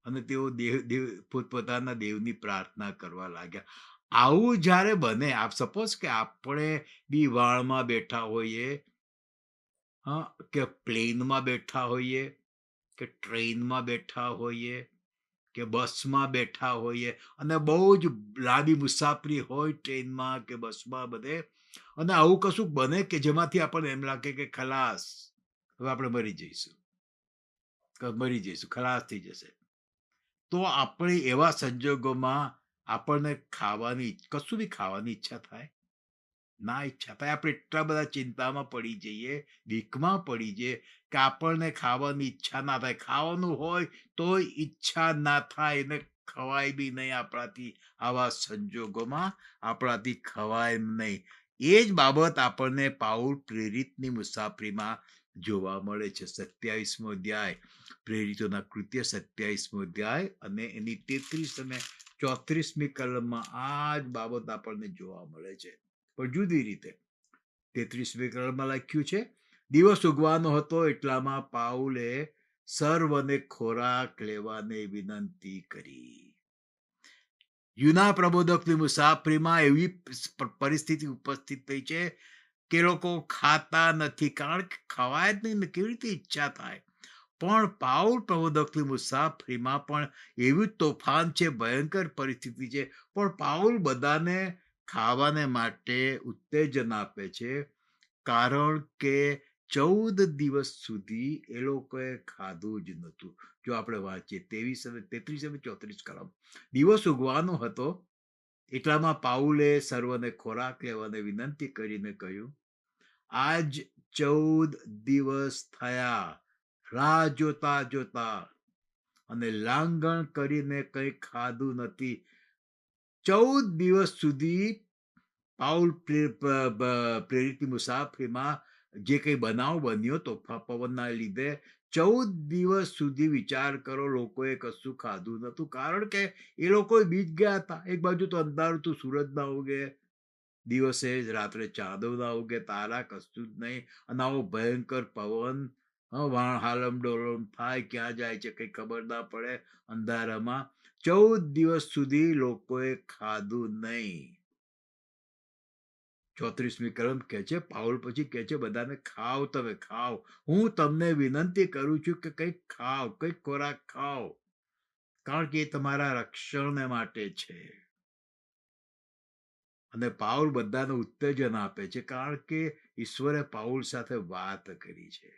અને તેઓ પોતપોતાના દેવની પ્રાર્થના કરવા લાગ્યા. આવું જ્યારે બને, આપ સપોઝ કે આપણે બી વાળમાં બેઠા હોઈએ, કે પ્લેનમાં બેઠા હોઈએ, કે ટ્રેનમાં બેઠા હોઈએ, કે બસમાં બેઠા હોઈએ, અને બહુ જ લાંબી મુસાફરી હોય ટ્રેનમાં કે બસમાં બધે, અને આવું કશું બને કે જેમાંથી આપણને એમ લાગે કે ખલાસ, હવે આપણે મરી જઈશું. મરી જઈશું, ખલાસ થઈ જશે. તો આપણે એવા સંજોગોમાં આપણને કશું બી ખાવાની ઈચ્છા થાય? ના ઈચ્છા થાય. આપણે એટલા બધા ચિંતામાં પડી જઈએ, બીકમાં પડી જઈએ કે આપણને ખાવાની ઈચ્છા ના થાય. ખાવાનું હોય તોય ઈચ્છા ના થાય ને ખવાય બી નહીં આપણાથી. આવા સંજોગોમાં આપણાથી ખવાય નહીં. એ જ બાબત આપણને પાઉલ પ્રેરિતની મુસાફરીમાં જોવા મળે છે. 27મો અધ્યાય, પ્રેરિતોના કૃત્ય 27મો અધ્યાય અને એની 33 અને 34મી કલમમાં આ જ બાબત આપણને જોવા મળે છે, પણ જુદી રીતે. 33મી કલમમાં લખ્યું છે, દિવસ ઉગવાનો હતો એટલામાં પાઉલે સર્વને ખોરાક લેવાને વિનંતી કરી. યુના પ્રબોધકની મુસાફરીમાં એવી પરિસ્થિતિ ઉપસ્થિત થઈ છે કે લોકો ખાતા નથી, કારણ કે ખવાય જ નહીં ને કેવી રીતે ઈચ્છા થાય. પણ પાઉલ પ્રબોધકની મુસાફરીમાં પણ એવું જ તોફાન છે, ભયંકર પરિસ્થિતિ છે, પણ પાઉલ બધાને ખાવાને માટે ઉત્તેજન આપે છે, કારણ કે 14 દિવસ સુધી એ લોકોએ ખાધું જ નહોતું. જો આપણે વાંચીએ 33 અને 34 કલમ. દિવસ ઉગવાનો હતો એટલામાં પાઉલે સર્વને ખોરાક લેવાને વિનંતી કરીને કહ્યું, આજ 14 દિવસ થયા રાહ જોતા જોતા અને લાંગણ કરીને કંઈ ખાધું નથી. 14 દિવસ સુધી પાઉલ પ્રેરિતની મુસાફરીમાં જે કંઈ બનાવ બન્યો તોફાન પવનના લીધે 14 દિવસ સુધી વિચાર કરો, લોકોએ કશું ખાધું નહોતું, કારણ કે એ લોકો બીજ ગયા હતા. એક બાજુ તો અંધારું હતું, સૂરજ ના ઉગે દિવસે, રાત્રે ચાંદો ના ઉગે, તારા કશું જ નહીં, અને આવો ભયંકર પવન, હાલમ ડોલમ થાય, ક્યાં જાય છે કઈ ખબર ના પડે અંધારામાં. 14 દિવસ સુધી લોકોએ ખાધું નહીં. 34મી કલમ કહે છે, પાઉલ પછી કહે છે બધાને, ખાઓ, તમે ખાઓ, હું તમને વિનંતી કરું છું કે કંઈક ખાઓ, કંઈક ખોરાક ખાઓ, કારણ કે એ તમારા રક્ષણ માટે છે. અને પાઉલ બધાને ઉત્તેજન આપે છે, કારણ કે ઈશ્વરે પાઉલ સાથે વાત કરી છે.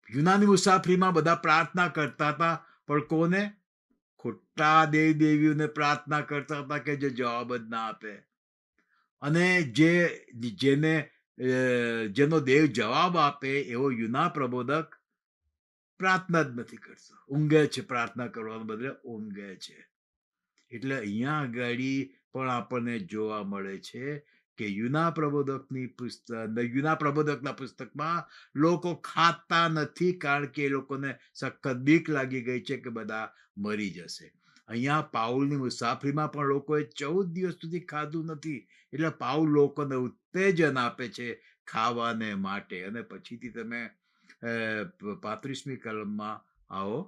યુનાની મુસાફરીમાં બધા પ્રાર્થના કરતા હતા, પણ કોને? ખોટા દેવીઓને પ્રાર્થના કરતા હતા કે જે જવાબ જ ના આપે. અને જેનો દેવ જવાબ આપે એવો યુના પ્રબોધક પ્રાર્થના જ નથી કરતો, ઊંઘે છે. પ્રાર્થના કરવાને બદલે ઊંઘે છે. એટલે અહીંયા આગળ પણ આપણને જોવા મળે છે કે યુના પ્રબોધકના પુસ્તકમાં લોકો ખાતા નથી, કારણ કે એ લોકોને સખત બીક લાગી ગઈ છે કે બધા મરી જશે. અહીંયા પાઉલની મુસાફરીમાં પણ લોકોએ 14 દિવસ સુધી ખાધું નથી, એટલે પાઉલ લોકોને ઉત્તેજન આપે છે ખાવાને માટે. અને પછીથી તમે 35મી કલમમાં આવો.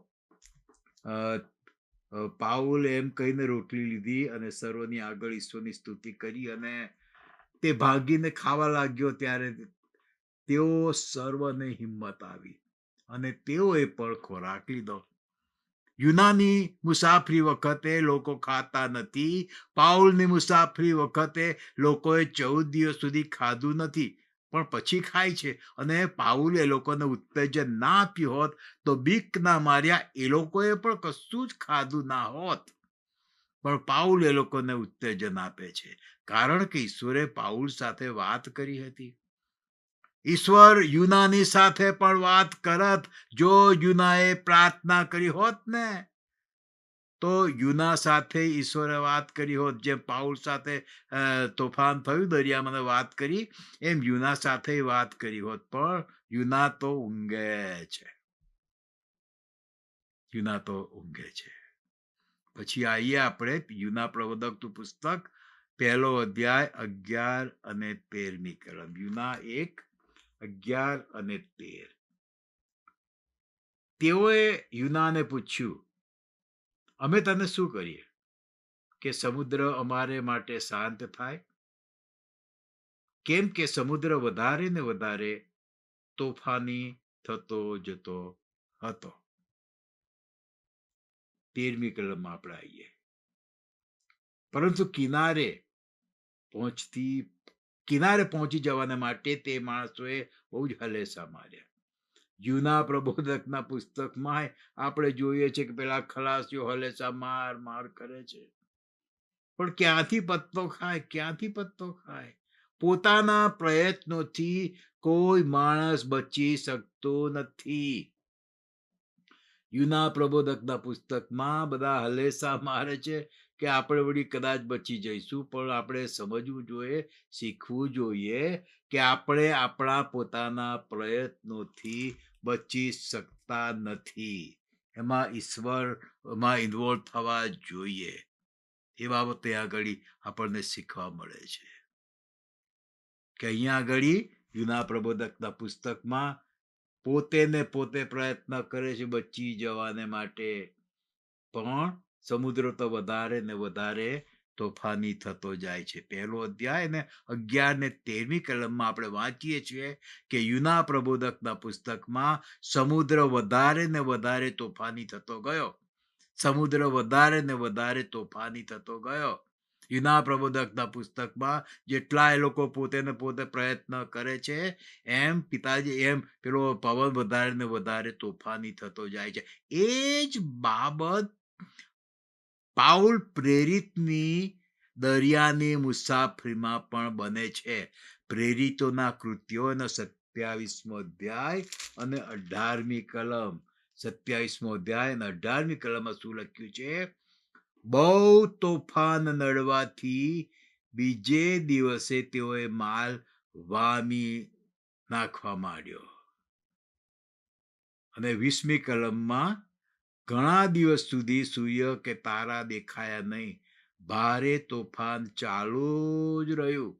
પાઉલ એમ કહીને રોટલી લીધી અને સર્વની આગળ ઈશ્વરની સ્તુતિ કરી અને તે ભાગીને ખાવા લાગ્યો. ત્યારે તેઓ સર્વને હિંમત આવી અને તેઓએ પણ ખોરાક લીધો. યુનાની મુસાફરી વખતે લોકો ખાતા નથી. પાઉલની મુસાફરી વખતે લોકોએ 14 દિવસ સુધી ખાધું નથી, પણ પછી ખાય છે. અને પાઉલે લોકોને ઉત્તેજન ના આપ્યું હોત તો બીક ના માર્યા એ લોકોએ પણ કશું જ ખાધું ના હોત. પણ પાઉલ એ લોકોને ઉત્તેજન આપે છે, કારણ કે ઈશ્વરે પાઉલ સાથે વાત કરી હતી. ઈશ્વર યુનાની સાથે પણ વાત કરત જો યુનાએ પ્રાર્થના કરી હોત ને, તો યુના સાથે ઈશ્વરે વાત કરી હોત. જેમ પાઉલ સાથે તોફાન થયું, દરિયામાં વાત કરી, એમ યુના સાથે વાત કરી હોત. પણ યુના તો ઊંઘે છે. યુના તો ઊંઘે છે. પછી આવીએ આપણે યુના પ્રબોધકનું પુસ્તક, 1લો અધ્યાય 11 અને 13મી કલમ. યુના 1:11 અને 13. તેઓએ યુનાને પૂછ્યું, અમે તને શું કરીએ કે સમુદ્ર અમારે માટે શાંત થાય? કેમ કે સમુદ્ર વધારે ને વધારે તોફાની થતો જતો હતો. 13મી કલમમાં આપણે આવીએ. પરંતુ કિનારે પહોંચી જવાને માટે તે માણસોએ બહુ જ હલેસા માર્યા. જૂના પ્રબોધકના પુસ્તકમાં આપણે જોઈએ છે કે પેલા ખલાસીઓ હલેસા માર કરે છે, પણ ક્યાંથી પત્તો ખાય, ક્યાંથી પત્તો ખાય? પોતાના પ્રયત્નોથી કોઈ માણસ બચી શકતો નથી. જૂના પ્રબોધકના પુસ્તકમાં બધા હલેસા મારે છે કે આપણે વળી કદાચ બચી જઈશું, પણ આપણે સમજવું જોઈએ, શીખવું જોઈએ કે આપણે આપણા પોતાના પ્રયત્નોથી બચી શકતા નથી. એમાં ઈશ્વરમાં ઇન્વોલ્વ થવા જોઈએ. એ બાબતે આગળ આપણને શીખવા મળે છે કે અહીંયા આગળ જૂના પ્રબોધકના પુસ્તકમાં પોતે ને પોતે પ્રયત્ન કરે છે બચી જવાને માટે, પણ સમુદ્ર તો વધારે ને વધારે તોફાની થતો જાય છે. 1 અધ્યાય ને 11 ને 13મી કલમમાં આપણે વાંચીએ છીએ કે યુના પ્રબોધકના પુસ્તકમાં સમુદ્ર વધારે ને વધારે તોફાની થતો ગયો. સમુદ્ર વધારે ને વધારે તોફાની થતો ગયો. યુના પ્રબોધકના પુસ્તકમાં જેટલા એ લોકો પોતે ને પોતે પ્રયત્ન કરે છે, એમ પિતાજી એમ પેલો પવન વધારે ને વધારે તોફાની થતો જાય છે. એ જ બાબત પાઉલ પ્રેરિતની દરિયાની મુસાફરીમાં પણ બને છે. પ્રેરિતોના કૃત્યો એનો 27મો અધ્યાય અને 18મી કલમ. 27મો અધ્યાય અને 18મી કલમમાં શું લખ્યું છે? બહુ તોફાન નડવાથી બીજે દિવસે તેઓએ માલ વામી નાખવા માંડ્યો. અને 20મી કલમમાં ઘણા દિવસ સુધી સૂર્ય કે તારા દેખાયા નહીં, ભારે તોફાન ચાલુ જ રહ્યું,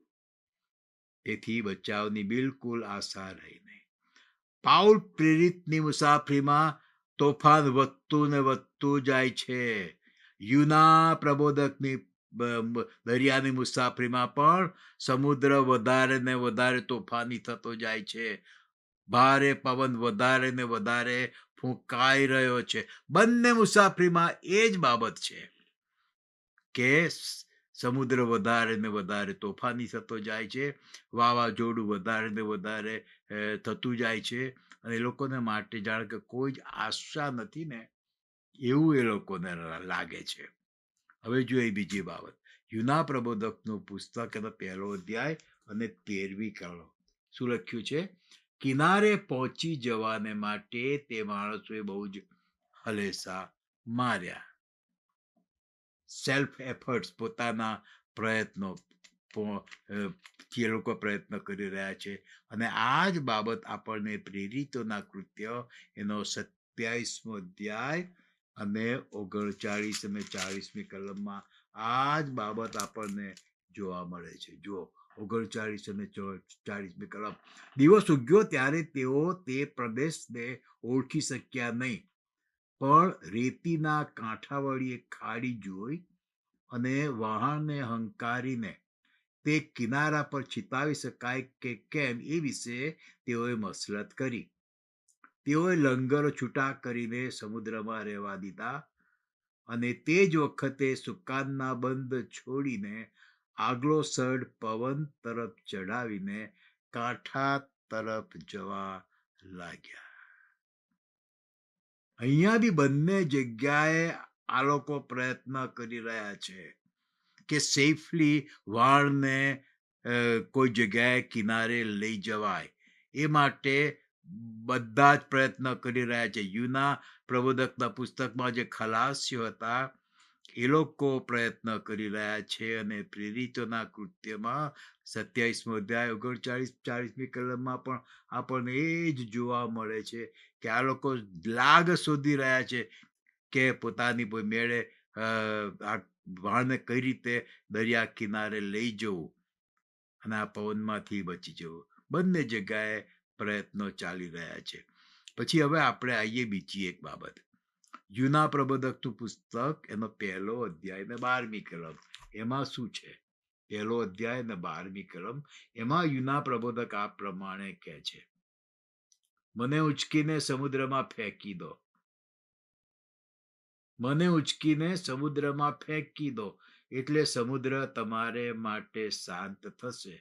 તેથી બચાવની બિલકુલ આશા રહી નહીં. પાઉલ પ્રેરિતની મુસાફરીમાં તોફાન વધતું ને વધતું જાય છે. યુના પ્રબોધકની દરિયાની મુસાફરીમાં પણ સમુદ્ર વધારે ને વધારે તોફાની થતો જાય છે. ભારે પવન વધારે ને વધારે ફૂંકાઈ રહ્યો છે. બંને મુસાફરીમાં એ જ બાબત છે કે સમુદ્ર વધારે ને વધારે તોફાની થતો જાય છે, વાવાઝોડું વધારે ને વધારે થતું જાય છે, અને એ લોકોને માટે જાણે કે કોઈ જ આશા નથી ને એવું એ લોકોને લાગે છે. હવે જોઈએ બીજી બાબત. યુના પ્રબોધકનું પુસ્તક એનો 1 અધ્યાય અને 13મી કલમ. શું લખ્યું છે? કિનારે પહોંચી જવાને માટે તે માણસોએ બહુ જ હલેસા માર્યા. સેલ્ફ એફર્ટ્સ, પોતાના પ્રયત્નો જે લોકો પ્રયત્ન કરી રહ્યા છે, અને આ જ બાબત આપણને પ્રેરિતોના કૃત્ય એનો 27મો અધ્યાય અને 39 અને 40મી કલમમાં આ જ બાબત આપણને જોવા મળે છે. જો 39 અને 40મી કલમ. દિવસ ઉગ્યો ત્યારે તેઓ તે પ્રદેશને ઓળખી શક્યા નહીં, પણ રેતીના કાંઠાવાળી એક ખાડી જોઈ અને વહાણને હંકારીને તે કિનારા પર ચિતાવી શકાય કે કેમ એ વિશે તેઓએ મસલત કરી. તેઓએ લંગરો છૂટા કરીને સમુદ્રમાં રહેવા દીધા, અને તે જ વખતે સુકાનના બંધ છોડીને આગલો સડ પવન તરફ ચડાવીને કાંઠા તરફ જવા લાગ્યા. અહીંયા બી બંને જગ્યાએ આ લોકો પ્રયત્ન કરી રહ્યા છે કે સેફલી વાળને કોઈ જગ્યાએ કિનારે લઈ જવાય. એ માટે બધા જ પ્રયત્ન કરી રહ્યા છે. યુના પ્રબોધકના પુસ્તકમાં જે ખલાસીઓ હતા એ લોકો પ્રયત્ન કરી રહ્યા છે, અને પ્રેરિતોના કૃત્યમાં 27મો અધ્યાય 39-40મી કલમમાં પણ આપણને એ જ જોવા મળે છે કે આ લોકો લાગ શોધી રહ્યા છે કે પોતાની મેળે આ વાળને કઈ રીતે દરિયા કિનારે લઈ જવું અને આ પવનમાંથી બચી જવું. બંને જગ્યાએ પ્રયત્નો ચાલી રહ્યા છે. પછી હવે આપણે આવીએ બીજી એક બાબત. જૂના પ્રબોધકનું પુસ્તક એનો 1 અધ્યાય ને 12મી કલમ. એમાં શું છે? 1 અધ્યાય ને 12મી કલમ. એમાં યુના પ્રબોધક આ પ્રમાણે કહે છે, મને ઉચકીને સમુદ્રમાં ફેંકી દો. મને ઉચકીને સમુદ્રમાં ફેંકી દો, એટલે સમુદ્ર તમારે માટે શાંત થશે.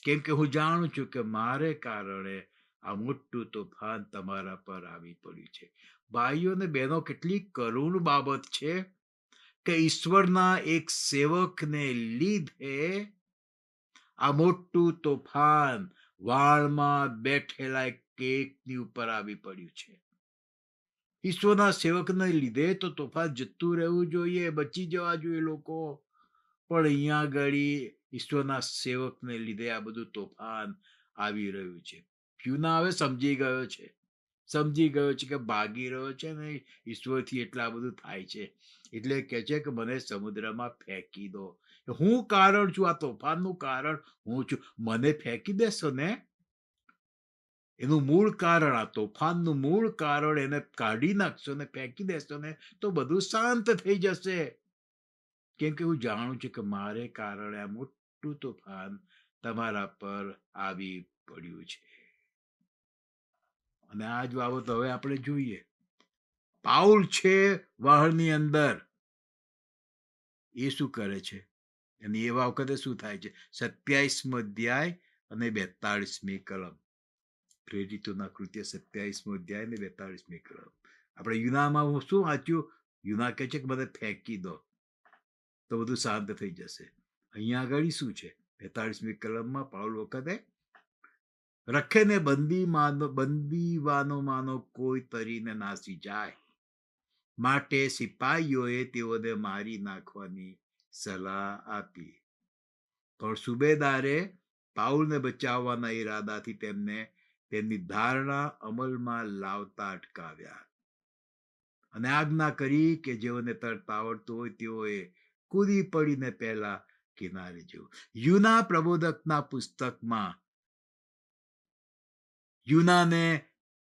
કેમ કે હું જાણું છું કે મારે કારણે આ મોટું તોફાન તમારા પર આવી પડ્યું છે. ભાઈઓ અને બહેનો, કેટલી કરુણ બાબત છે કે ઈશ્વરના એક સેવકને લીધે આ મોટું તોફાન વાળમાં બેઠેલા એક કેકની ઉપર આવી પડ્યું છે. ઈશ્વરના સેવકને લીધે તો તોફાન જતું રહેવું જોઈએ, બચી જવા જોઈએ લોકો. પણ અહીંયા આગળ ઈશ્વરના સેવકને લીધે આ બધું તોફાન આવી રહ્યું છે. યુના હવે સમજી ગયો છે કે ભાગી રહ્યો છે ને ઈશ્વરથી એટલા બધું થાય છે. એટલે કહે છે કે મને સમુદ્રમાં ફેંકી દો. હું કારણ છું, આ તોફાનનું કારણ હું છું. મને ફેંકી દેશો ને, એનું મૂળ કારણ, આ તોફાનનું મૂળ કારણ એને કાઢી નાખશો ને ફેંકી દેશો ને તો બધું શાંત થઈ જશે. કેમ કે હું જાણું છું કે મારે કારણે આ મોટું તોફાન તમારા પર આવી પડ્યું છે. અને આ જ બાબત હવે આપણે જોઈએ. પાઉલ છે વહાણની અંદર, એ શું કરે છે? અને એવા વખતે શું થાય છે? 27મો અધ્યાય અને 42મી કલમ. પ્રેરિતોના કૃત્ય 27મો અધ્યાય અને 42મી કલમ. આપણે યુનામાં શું વાંચ્યું? યુના કહે છે કે મને ફેંકી દો તો બધું શાંત થઈ જશે. અહીંયા આગળ શું છે? 42મી કલમમાં પાઉલ વખતે રખેને બંદીવાનોમાંનો કોઈ તરીને નાસી જાય માટે સિપાહીઓએ તેઓને મારી નાખવાની સલાહ આપી. પણ સુબેદારે પાઉલને બચાવવાના ઈરાદાથી તેમને તેમની ધારણા અમલમાં લાવતા અટકાવ્યા અને આજ્ઞા કરી કે જેઓને તરતા આવડતું હોય તેઓએ કૂદી પડીને પહેલા કિનારે જવું. યુના પ્રબોધકના પુસ્તકમાં યુનાને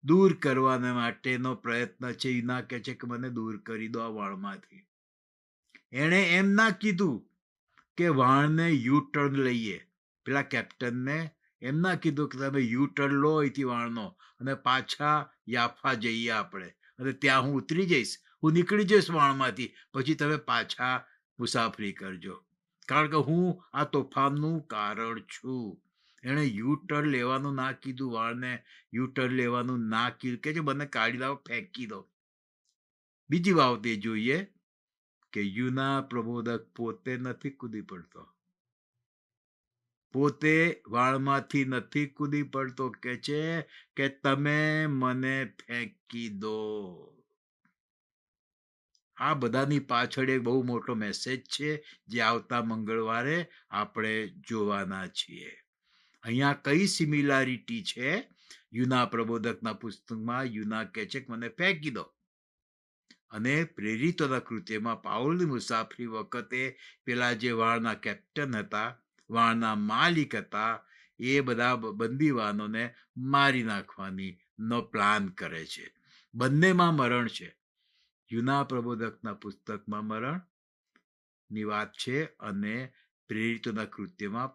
દૂર કરવાના માટેનો પ્રયત્ન છે. યુના કહે છે કે મને દૂર કરી દો આ વાળમાંથી. એણે એમ ના કીધું કે વાણને યુ ટર્ન લઈએ. પેલા કેપ્ટનને એમ ના કીધું કે તમે યુ ટર્ન લો અહીંથી વાણનો અને પાછા યાફા જઈએ આપણે, અને ત્યાં હું ઉતરી જઈશ, હું નીકળી જઈશ વાણમાંથી, પછી તમે પાછા મુસાફરી કરજો, કારણ કે હું આ તોફાનનું કારણ છું. એણે યુ ટર્ન લેવાનું ના કીધું, વાળને યુ ટર્ન લેવાનું ના કીધું, કે મને કાઢી લાવો, ફેંકી દો. બીજી બાબત એ જોઈએ કે યુના પ્રબોધક પોતે નથી કૂદી પડતો, પોતે વાળમાંથી નથી કૂદી પડતો. કે છે કે તમે મને ફેંકી દો. આ બધાની પાછળ એક બહુ મોટો મેસેજ છે જે આવતા મંગળવારે આપણે જોવાના છીએ. અહીંયા કઈ સિમિલારિટી છે? યુના પ્રબોધકના પુસ્તકમાં યુના કહે છે કે મને ફેંકી દો, અને પ્રેરિતોના કૃત્યમાં પાઉલની મુસાફરી વખતે પેલા જે વાળના કેપ્ટન હતા, વાળના માલિક હતા, એ બધા બંદીવાનોને મારી નાખવાની નો પ્લાન કરે છે. બંનેમાં મરણ છે. યુના પ્રબોધકના પુસ્તકમાં મરણ ની વાત છે, અને પ્રેરિતોના કૃત્યમાં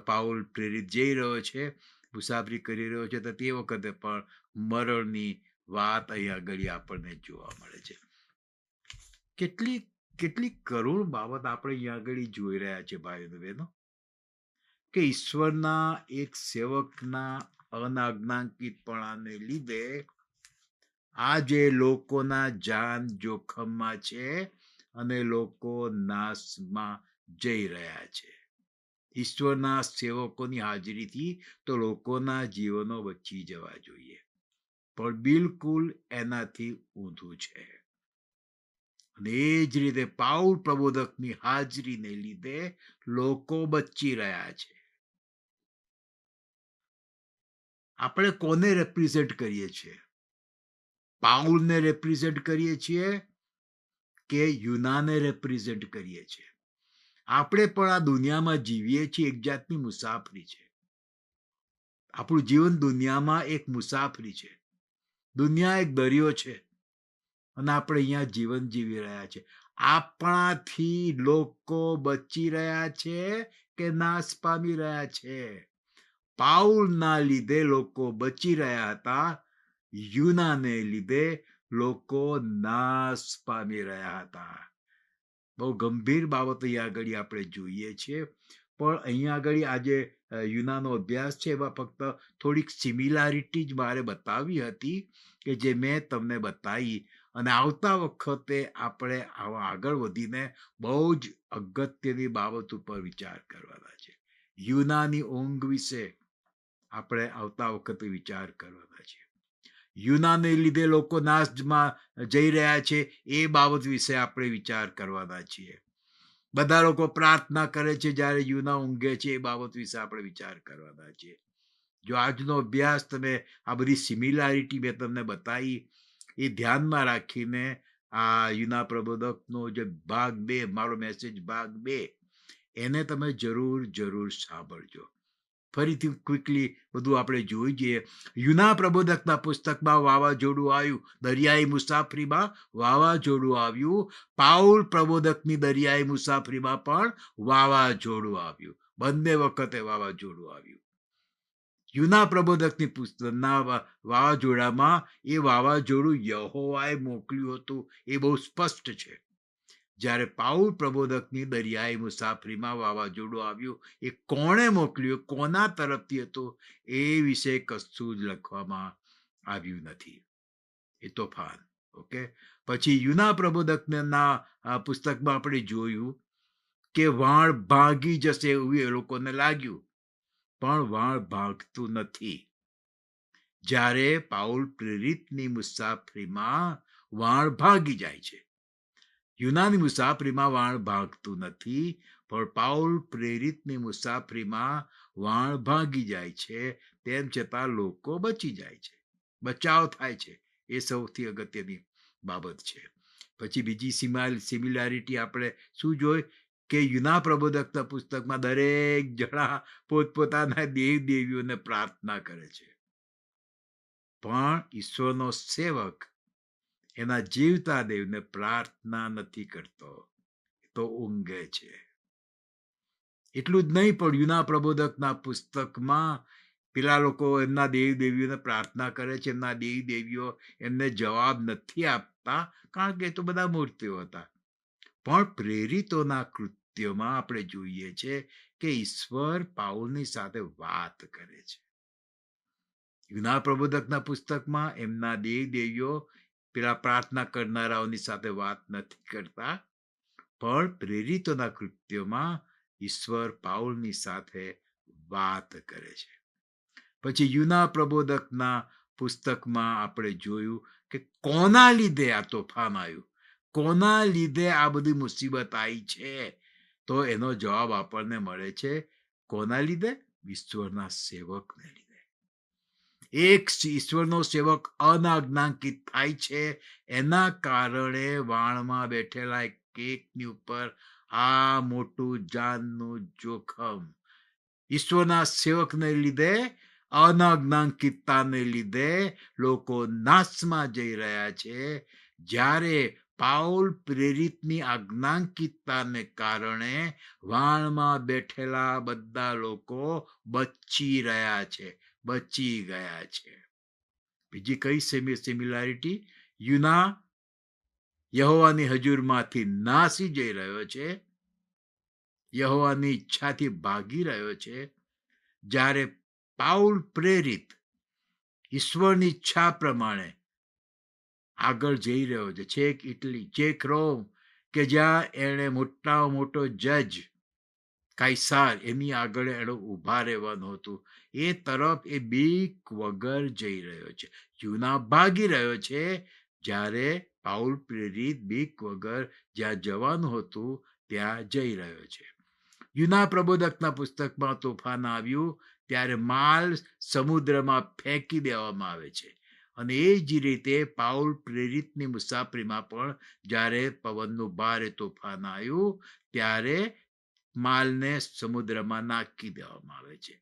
પાઉલ પ્રેરિત જઈ રહ્યો છે, મુસાફરી કરી રહ્યો છે, તો તે વખતે પણ મરણની વાત અહીંયા આગળ આપણને જોવા મળે છે. કેટલી કરુણ બાબત આપણે અહીંયા આગળ જોઈ રહ્યા છે ભાઈઓ બહેનો, કે ઈશ્વરના એક સેવકના અનાજ્ઞાંકિતપણાને લીધે આજે લોકોના જાન જોખમમાં છે અને લોકો નાશમાં જઈ રહ્યા છે. ઈશ્વરના સેવકોની હાજરીથી તો લોકોના જીવનો બચી જવા જોઈએ, પણ બિલકુલ એનાથી ઊંધું છે. અને એ જ રીતે પાઉલ પ્રબોધકની હાજરીને લીધે લોકો બચી રહ્યા છે. આપણે કોને રેપ્રેઝેન્ટ કરીએ છીએ? પાઉલને રેપ્રેઝેન્ટ કરીએ છીએ કે યુનાને રેપ્રેઝેન્ટ કરીએ છીએ? આપણે પણ આ દુનિયામાં જીવીએ છીએ, એક જાતની મુસાફરી છે. આપણું જીવન દુનિયામાં એક મુસાફરી છે. દુનિયા એક દરિયો છે અને આપણે અહીંયા જીવન જીવી રહ્યા છે. આપણાથી લોકો બચી રહ્યા છે કે નાશ પામી રહ્યા છે? પાઉલના લીધે લોકો બચી રહ્યા હતા, યુનાને લીધે લોકો નાશ પામી રહ્યા હતા. બહુ ગંભીર બાબત અહીંયા આગળ આપણે જોઈએ છીએ. પણ અહીંયા આગળ આજે યુનાનો અભ્યાસ છે એમાં ફક્ત થોડીક સિમિલારિટી જ મારે બતાવી હતી કે જે મેં તમને બતાવી. અને આવતા વખતે આપણે આગળ વધીને બહુ જ અગત્યની બાબત ઉપર વિચાર કરવાના છે. યુનાની ઊંઘ વિશે આપણે આવતા વખતે વિચાર કરવાના છે. યુનાને લીધે લોકો નાશમાં જઈ રહ્યા છે એ બાબત વિશે આપણે વિચાર કરવાના છીએ. બધા લોકો પ્રાર્થના કરે છે જ્યારે યુના ઊંઘે છે એ બાબત વિશે આપણે વિચાર કરવાના છીએ. જો આજનો અભ્યાસ તમે આ બધી સિમિલારિટી મેં તમને બતાવી એ ધ્યાનમાં રાખીને આ યુના પ્રબોધકનો જે ભાગ 2 મારો મેસેજ ભાગ 2 એને તમે જરૂર સાંભળજો. ફરીથી ક્વિકલી બધું આપણે જોઈ જઈએ. યુના પ્રબોધકના પુસ્તકમાં વાવાઝોડું આવ્યું, દરિયાઈ મુસાફરીમાં વાવાઝોડું આવ્યું. પાઉલ પ્રબોધકની દરિયાઈ મુસાફરીમાં પણ વાવાઝોડું આવ્યું. બંને વખતે વાવાઝોડું આવ્યું. યુના પ્રબોધકની પુસ્તકના વાવાઝોડામાં એ વાવાઝોડું યહોવાએ મોકલ્યું હતું એ બહુ સ્પષ્ટ છે. જ્યારે પાઉલ પ્રબોધકની દરિયાઈ મુસાફરીમાં વાવાઝોડું આવ્યું એ કોણે મોકલ્યું, કોના તરફથી હતું એ વિશે કશું જ લખવામાં આવ્યું નથી. એ તોફાન. ઓકે. પછી યુના પ્રબોધકના પુસ્તકમાં આપણે જોયું કે વાણ ભાગી જશે એવું એ લોકોને લાગ્યું, પણ વાણ ભાગતું નથી. જ્યારે પાઉલ પ્રેરિતની મુસાફરીમાં વાણ ભાગી જાય છે. યુનાની મુસાફરીમાં વાણ ભાગતું નથી, પણ પાઉલ પ્રેરિતની મુસાફરીમાં વાણ ભાગી જાય છે. તેમ છતાં લોકો બચી જાય છે, બચાવ થાય છે. એ સૌથી અગત્યની બાબત છે. પછી બીજી સિમિલારિટી આપણે શું જોઈ કે યુના પ્રબોધકના પુસ્તકમાં દરેક જણા પોતપોતાના દેવ દેવીઓને પ્રાર્થના કરે છે, પણ ઈશ્વરનો સેવક એના જીવતા દેવને પ્રાર્થના નથી કરતો, તો ઊંઘે છે. એટલું જ નહીં, પણ યુના પ્રબોધકના પુસ્તકમાં પેલા લોકો એમના દેવ દેવીઓને પ્રાર્થના કરે છે, એમના દેવ દેવીઓ એમને જવાબ નથી આપતા, કારણ કે એ તો બધા મૂર્તિઓ હતા. પણ પ્રેરિતોના કૃત્યોમાં આપણે જોઈએ છે કે ઈશ્વર પાઉલની સાથે વાત કરે છે. યુના પ્રબોધકના પુસ્તકમાં એમના દેવ દેવીઓ પેલા પ્રાર્થના કરનારાઓની સાથે વાત નથી કરતા, પણ પ્રેરિતોના કૃત્યોમાં ઈશ્વર પાઉલની સાથે વાત કરે છે. પછી યુના પ્રબોધકના પુસ્તકમાં આપણે જોયું કે કોના લીધે આ તોફાન આવ્યું, કોના લીધે આ બધી મુસીબત આવી છે, તો એનો જવાબ આપણને મળે છે. કોના લીધે? ઈશ્વરના સેવકને લીધે. એક ઈશ્વરનો સેવક અનાજ્ઞાંકિત થાય છે, એના કારણે વાણમાં બેઠેલા એકની ઉપર આ મોટું જાનનું જોખમ. ઈશ્વરના સેવકને લીધે, અનાજ્ઞાંકિતતાને લીધે લોકો નાશમાં જઈ રહ્યા છે. જ્યારે પાઉલ પ્રેરિતની આજ્ઞાંકિતતાને કારણે વાણમાં બેઠેલા બધા લોકો બચી રહ્યા છે, બચી ગયા છે. બીજી કઈ સિમિલારિટી? યુના યહોવાની હજુરમાંથી નાસી જઈ રહ્યો છે, યહોવાની ઈચ્છાથી ભાગી રહ્યો છે. જ્યારે પાઉલ પ્રેરિત ઈશ્વરની ઈચ્છા પ્રમાણે આગળ જઈ રહ્યો છે, છેક ઇટલી, છેક રોમ, કે જ્યાં એણે મોટો જજ કાઈસાર એની આગળ એણે ઊભા રહેવાનું હતું, એ તરફ એ બીક વગર જઈ રહ્યો છે. યુના ભાગી રહ્યો છે, જ્યારે પાઉલ પ્રેરિત બીક વગર જ્યાં જવાનું હતું ત્યાં જઈ રહ્યો છે. યુના પ્રબોધકના પુસ્તકમાં તોફાન આવ્યું ત્યારે માલ સમુદ્રમાં ફેંકી દેવામાં આવે છે. અને એ જ રીતે પાઉલ પ્રેરિતની મુસાફરીમાં પણ જ્યારે પવનનું ભારે તોફાન આવ્યું ત્યારે માલને સમુદ્રમાં નાખી દેવામાં આવે છે.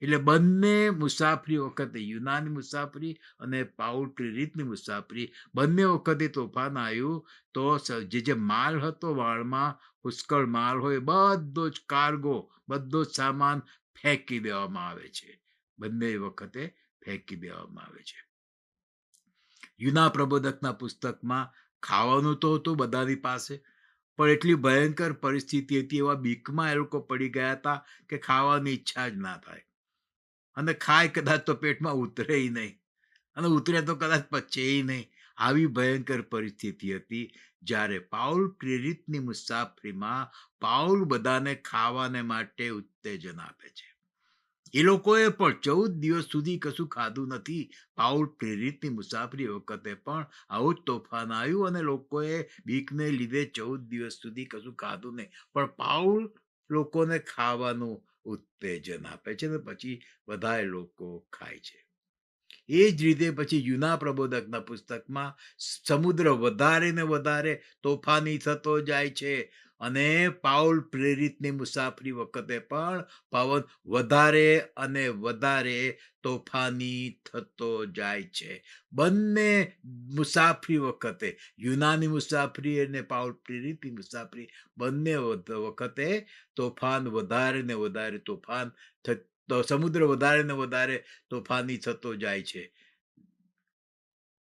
એટલે બંને મુસાફરી વખતે, યુનાની મુસાફરી અને પાઉલ પ્રેરિતની મુસાફરી, બંને વખતે તોફાન આવ્યું તો જે માલ હતો વાળમાં, પુષ્કળ માલ હોય, બધો જ કાર્ગો, બધો જ સામાન ફેંકી દેવામાં આવે છે. બંને વખતે ફેંકી દેવામાં આવે છે. યુના પ્રબોધકના પુસ્તકમાં ખાવાનું તો હતું બધાની પાસે, પણ એટલી ભયંકર પરિસ્થિતિ હતી, એવા બીકમાં એ લોકો પડી ગયા હતા કે ખાવાની ઈચ્છા જ ના થાય. અને ખાય કદાચ તો પેટમાં ઉતરેય નહીં. અને ઉતરે તો કદાચ પચેય નહીં. આવી ભયંકર પરિસ્થિતિ હતી. જ્યારે પાઉલ પ્રેરિતની મુસાફરીમાં પાઉલ બધાને ખાવાને માટે ઉત્તેજન આપે છે. એ લોકોએ પણ 14 દિવસ સુધી કશું ખાધું નથી. પાઉલ પ્રેરિતની મુસાફરી વખતે પણ આવું જ તોફાન આવ્યું અને લોકોએ બીકને લીધે 14 દિવસ સુધી કશું ખાધું નહીં. પણ પાઉલ લોકોને ખાવાનું ઉત્તેજન આપે છે અને પછી બધાય લોકો ખાય છે. એ જ રીતે પછી યુના પ્રબોધકના પુસ્તકમાં સમુદ્ર વધારે ને વધારે તોફાની થતો જાય છે અને પાઉલ પ્રેરિતની મુસાફરી વખતે પણ પવન વધારે અને વધારે તોફાની થતો જાય છે. બંને મુસાફરી વખતે, યુનાની મુસાફરી અને પાઉલ પ્રેરિતની મુસાફરી બંને વખતે તોફાન વધારે ને વધારે તોફાન તો સમુદ્ર વધારે ને વધારે તોફાની થતો જાય છે.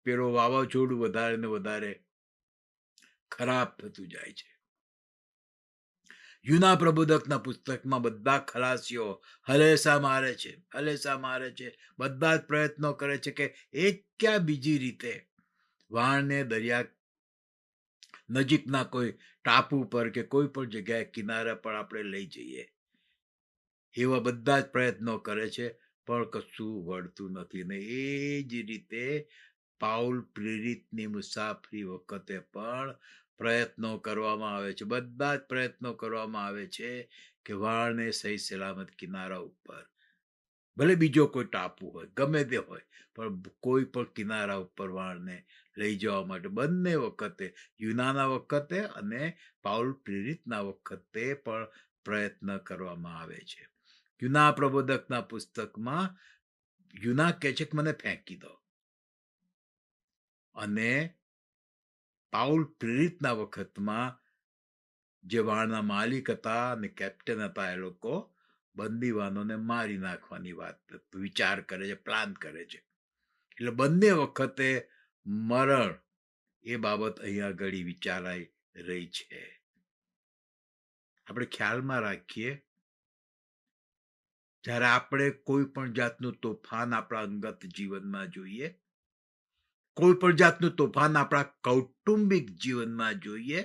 પેલો વાવાઝોડું વધારે ને વધારે ખરાબ થતું જાય છે. યુના પ્રબોધકના પુસ્તકમાં બધા ખલાસીઓ હલેસા મારે છે, હલેસા મારે છે. બધા જ પ્રયત્નો કરે છે કે એક ક્યાં બીજી રીતે વાણને દરિયા નજીકના કોઈ ટાપુ પર કે કોઈ પણ જગ્યાએ કિનારા પર આપણે લઈ જઈએ. એવા બધા જ પ્રયત્નો કરે છે, પણ કશું વળતું નથી. ને એ જ રીતે પાઉલ પ્રેરિતની મુસાફરી વખતે પણ પ્રયત્નો કરવામાં આવે છે. બધા જ પ્રયત્નો કરવામાં આવે છે કે વાળને સહી સલામત કિનારા ઉપર, ભલે બીજો કોઈ ટાપુ હોય, ગમે તે હોય, પણ કોઈ પણ કિનારા ઉપર વાળને લઈ જવા માટે બંને વખતે, યુનાના વખતે અને પાઉલ પ્રેરિતના વખતે પણ પ્રયત્ન કરવામાં આવે છે. યુના પ્રબોધકના પુસ્તકમાં યુના કહે છે કે મને ફેંકી દો. અને પાઉલ પ્રેરિતના વખતમાં જે વાળના માલિક હતા અને કેપ્ટન હતા, એ લોકો બંદીવાનોને મારી નાખવાની વાત વિચાર કરે છે, પ્લાન કરે છે. એટલે બંને વખતે મરણ એ બાબત અહીંયા ઘડી વિચારાઈ રહી છે. આપણે ખ્યાલમાં રાખીએ, જ્યારે આપણે કોઈ પણ જાતનું તોફાન આપણા અંગત જીવનમાં જોઈએ, કોઈ પણ જાતનું તોફાન આપણા કૌટુંબિક જીવનમાં જોઈએ,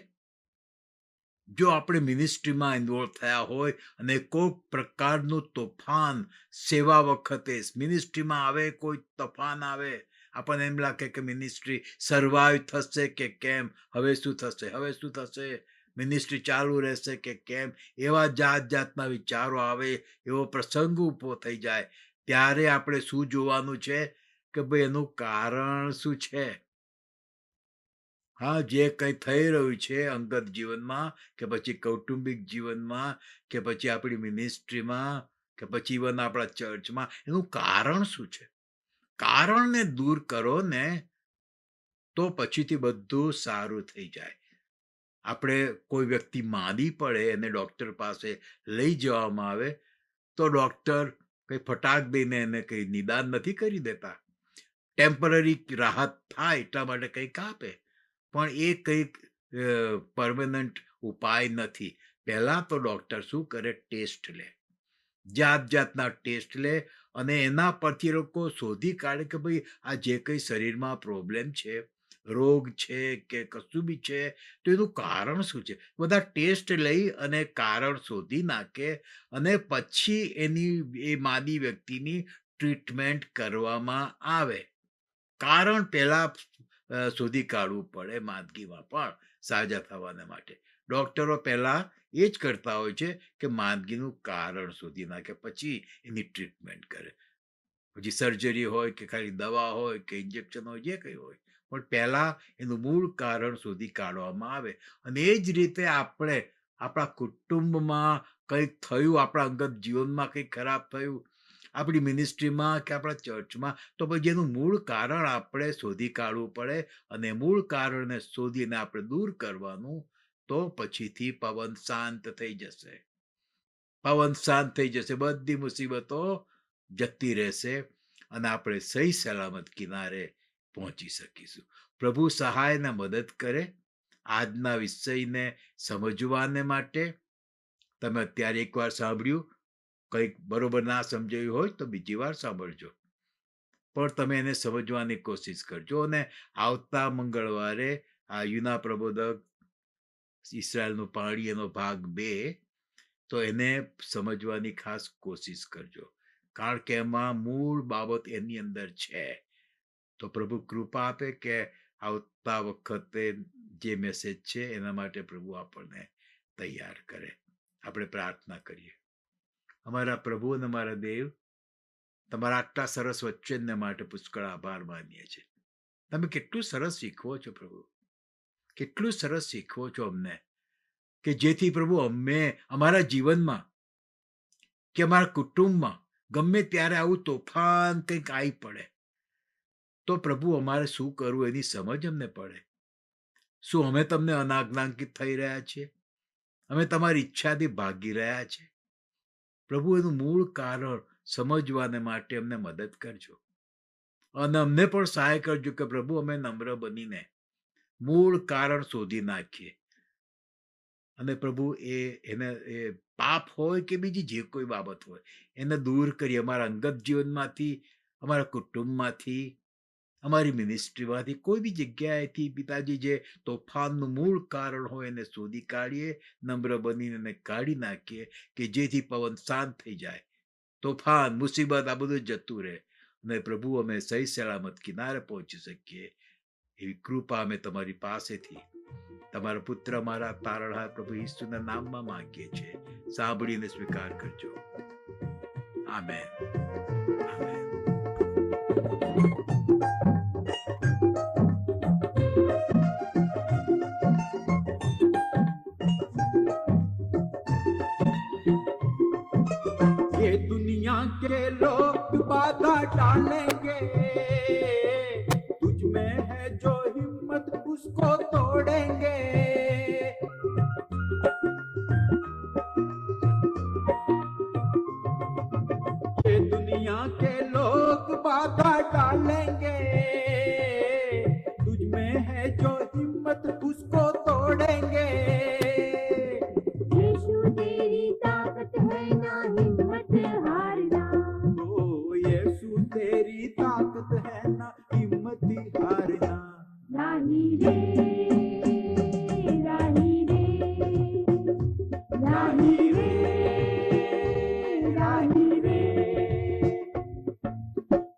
જો આપણે મિનિસ્ટ્રીમાં ઇન્વોલ્વ થયા હોય અને કોઈ પ્રકારનું તોફાન સેવા વખતે મિનિસ્ટ્રીમાં આવે, કોઈ તોફાન આવે, આપણને એમ લાગે કે મિનિસ્ટ્રી સર્વાઈવ થશે કે કેમ, હવે શું થશે, હવે શું થશે, મિનિસ્ટ્રી ચાલુ રહેશે કે કેમ, એવા જાત જાતના વિચારો આવે, એવો પ્રસંગ ઊભો થઈ જાય, ત્યારે આપણે શું જોવાનું છે કે ભાઈ એનું કારણ શું છે. હા, જે કંઈ થઈ રહ્યું છે અંગત જીવનમાં કે પછી કૌટુંબિક જીવનમાં કે પછી આપણી મિનિસ્ટ્રીમાં કે પછી ઇવન આપણા ચર્ચમાં, એનું કારણ શું છે? કારણને દૂર કરો ને તો પછીથી બધું સારું થઈ જાય. આપણે કોઈ વ્યક્તિ માંદી પડે અને ડૉક્ટર પાસે લઈ જવામાં આવે, તો ડૉક્ટર કંઈ ફટાક દઈને એને કંઈ નિદાન નથી કરી દેતા. ટેમ્પરરી રાહત થાય એટલા માટે કંઈક આપે, પણ એ કંઈક પરમેનન્ટ ઉપાય નથી. પહેલાં તો ડૉક્ટર શું કરે, ટેસ્ટ લે, જાત જાતના ટેસ્ટ લે અને એના પરથી લોકો શોધી કાઢે કે ભાઈ આ જે કંઈ શરીરમાં પ્રોબ્લેમ છે, રોગ છે કે કશું બી છે, તો એનું કારણ શું છે. બધા ટેસ્ટ લઈ અને કારણ શોધી નાખે અને પછી એની એ માદી વ્યક્તિની ટ્રીટમેન્ટ કરવામાં આવે. કારણ પહેલાં શોધી કાઢવું પડે માંદગીમાં પણ સાજા થવાને માટે. ડૉક્ટરો પહેલાં એ જ કરતા હોય છે કે માંદગીનું કારણ શોધી નાખે, પછી એની ટ્રીટમેન્ટ કરે. પછી સર્જરી હોય કે ખાલી દવા હોય કે ઇન્જેક્શન હોય, જે કંઈ હોય, પણ પહેલાં એનું મૂળ કારણ શોધી કાઢવામાં આવે. અને એ જ રીતે આપણે આપણા કુટુંબમાં કંઈક થયું, આપણા અંગત જીવનમાં કંઈક ખરાબ થયું, આપણી મિનિસ્ટ્રીમાં કે આપણા ચર્ચમાં, તો પછી એનું મૂળ કારણ આપણે શોધી કાઢવું પડે અને મૂળ કારણને શોધીને આપણે દૂર કરવાનું, તો પછીથી પવન શાંત થઈ જશે. પવન શાંત થઈ જશે, બધી મુસીબતો જતી રહેશે અને આપણે સહી સલામત કિનારે પહોંચી શકીશું. પ્રભુ સહાયને મદદ કરે આજના વિષયને સમજવાને માટે તમે અત્યારે એકવાર સાંભળ્યું, કંઈક બરોબર ના સમજાયું હોય તો બીજી વાર સાંભળજો, પણ તમે એને સમજવાની કોશિશ કરજો. અને આવતા મંગળવારે આ યુના પ્રબોધક ઇસરાયલનું પાણી એનો ભાગ 2, તો એને સમજવાની ખાસ કોશિશ કરજો, કારણ કે એમાં મૂળ બાબત એની અંદર છે. તો પ્રભુ કૃપા આપે કે આવતા વખતે જે મેસેજ છે એના માટે પ્રભુ આપણને તૈયાર કરે. આપણે પ્રાર્થના કરીએ. અમારા પ્રભુ અને અમારા દેવ, તમારા આટલા સરસ વચનને માટે પુષ્કળ આભાર માનીએ છીએ. તમે કેટલું સરસ શીખવો છો પ્રભુ, કેટલું સરસ શીખવો છો અમને, કે જેથી પ્રભુ અમે અમારા જીવનમાં કે અમારા કુટુંબમાં ગમે ત્યારે આવું તોફાન કંઈક આવી પડે તો પ્રભુ અમારે શું કરવું એની સમજ અમને પડે. શું અમે તમને અનાજ્ઞાંકિત થઈ રહ્યા છીએ? અમે તમારી ઈચ્છાથી ભાગી રહ્યા છીએ? પ્રભુ એનું મૂળ કારણ સમજવાને માટે અમને મદદ કરજો, અને અમને પણ સહાય કરજો કે પ્રભુ અમે નમ્ર બનીને મૂળ કારણ શોધી નાખીએ, અને પ્રભુ એને પાપ હોય કે બીજી જે કોઈ બાબત હોય એને દૂર કરી અમારા અંગત જીવનમાંથી, અમારા કુટુંબમાંથી, અમારી મિનિસ્ટ્રીમાંથી, કોઈ બી જગ્યાએથી પિતાજી જે તોફાનનું મૂળ કારણ હોય એને શોધી કાઢીએ, નમ્ર બનીને એને કાઢી નાખીએ, કે જેથી પવન શાંત થઈ જાય, તોફાન મુસીબત આ બધું જતું રહે, અને પ્રભુ અમે સહી સલામત કિનારે પહોંચી શકીએ એવી કૃપા અમે તમારી પાસેથી તમારા પુત્ર મારા તારણહાર પ્રભુ ઈસુના નામમાં માંગીએ છીએ. સાંભળીને સ્વીકાર કરજો. આમેન. આમેન. ये दुनिया के लोग बाधा डालेंगे, तुझ में है जो हिम्मत उसको तोड़ेंगे. ये दुनिया के लोग बाधा डालेंगे, तुझ में है जो हिम्मत उसको तोड़ेंगे. यीशु तेरी ताकत है ना हिम्मत हारना. ओ यीशु तेरी ताकत है ना हिम्मत हारना. राही रे राही रे राही रे राही रे.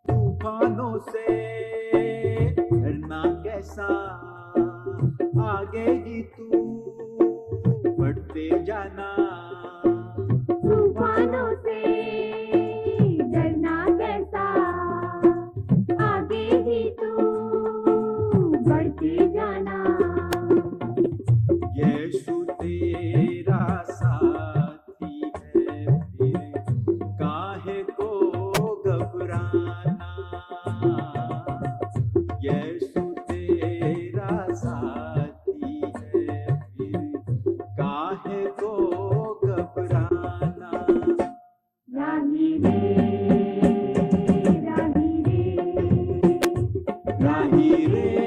तूफानों से डरना कैसा, आगे ही तू बढ़ते जाना. तूफानों से डरना कैसा, आगे ही तू बढ़ते जाना. यीशु तेरा साथी है, फिर काहे को घबराना. यीशु तेरा साथी है, फिर काहे को घबराना. राही रे राही रे राही रे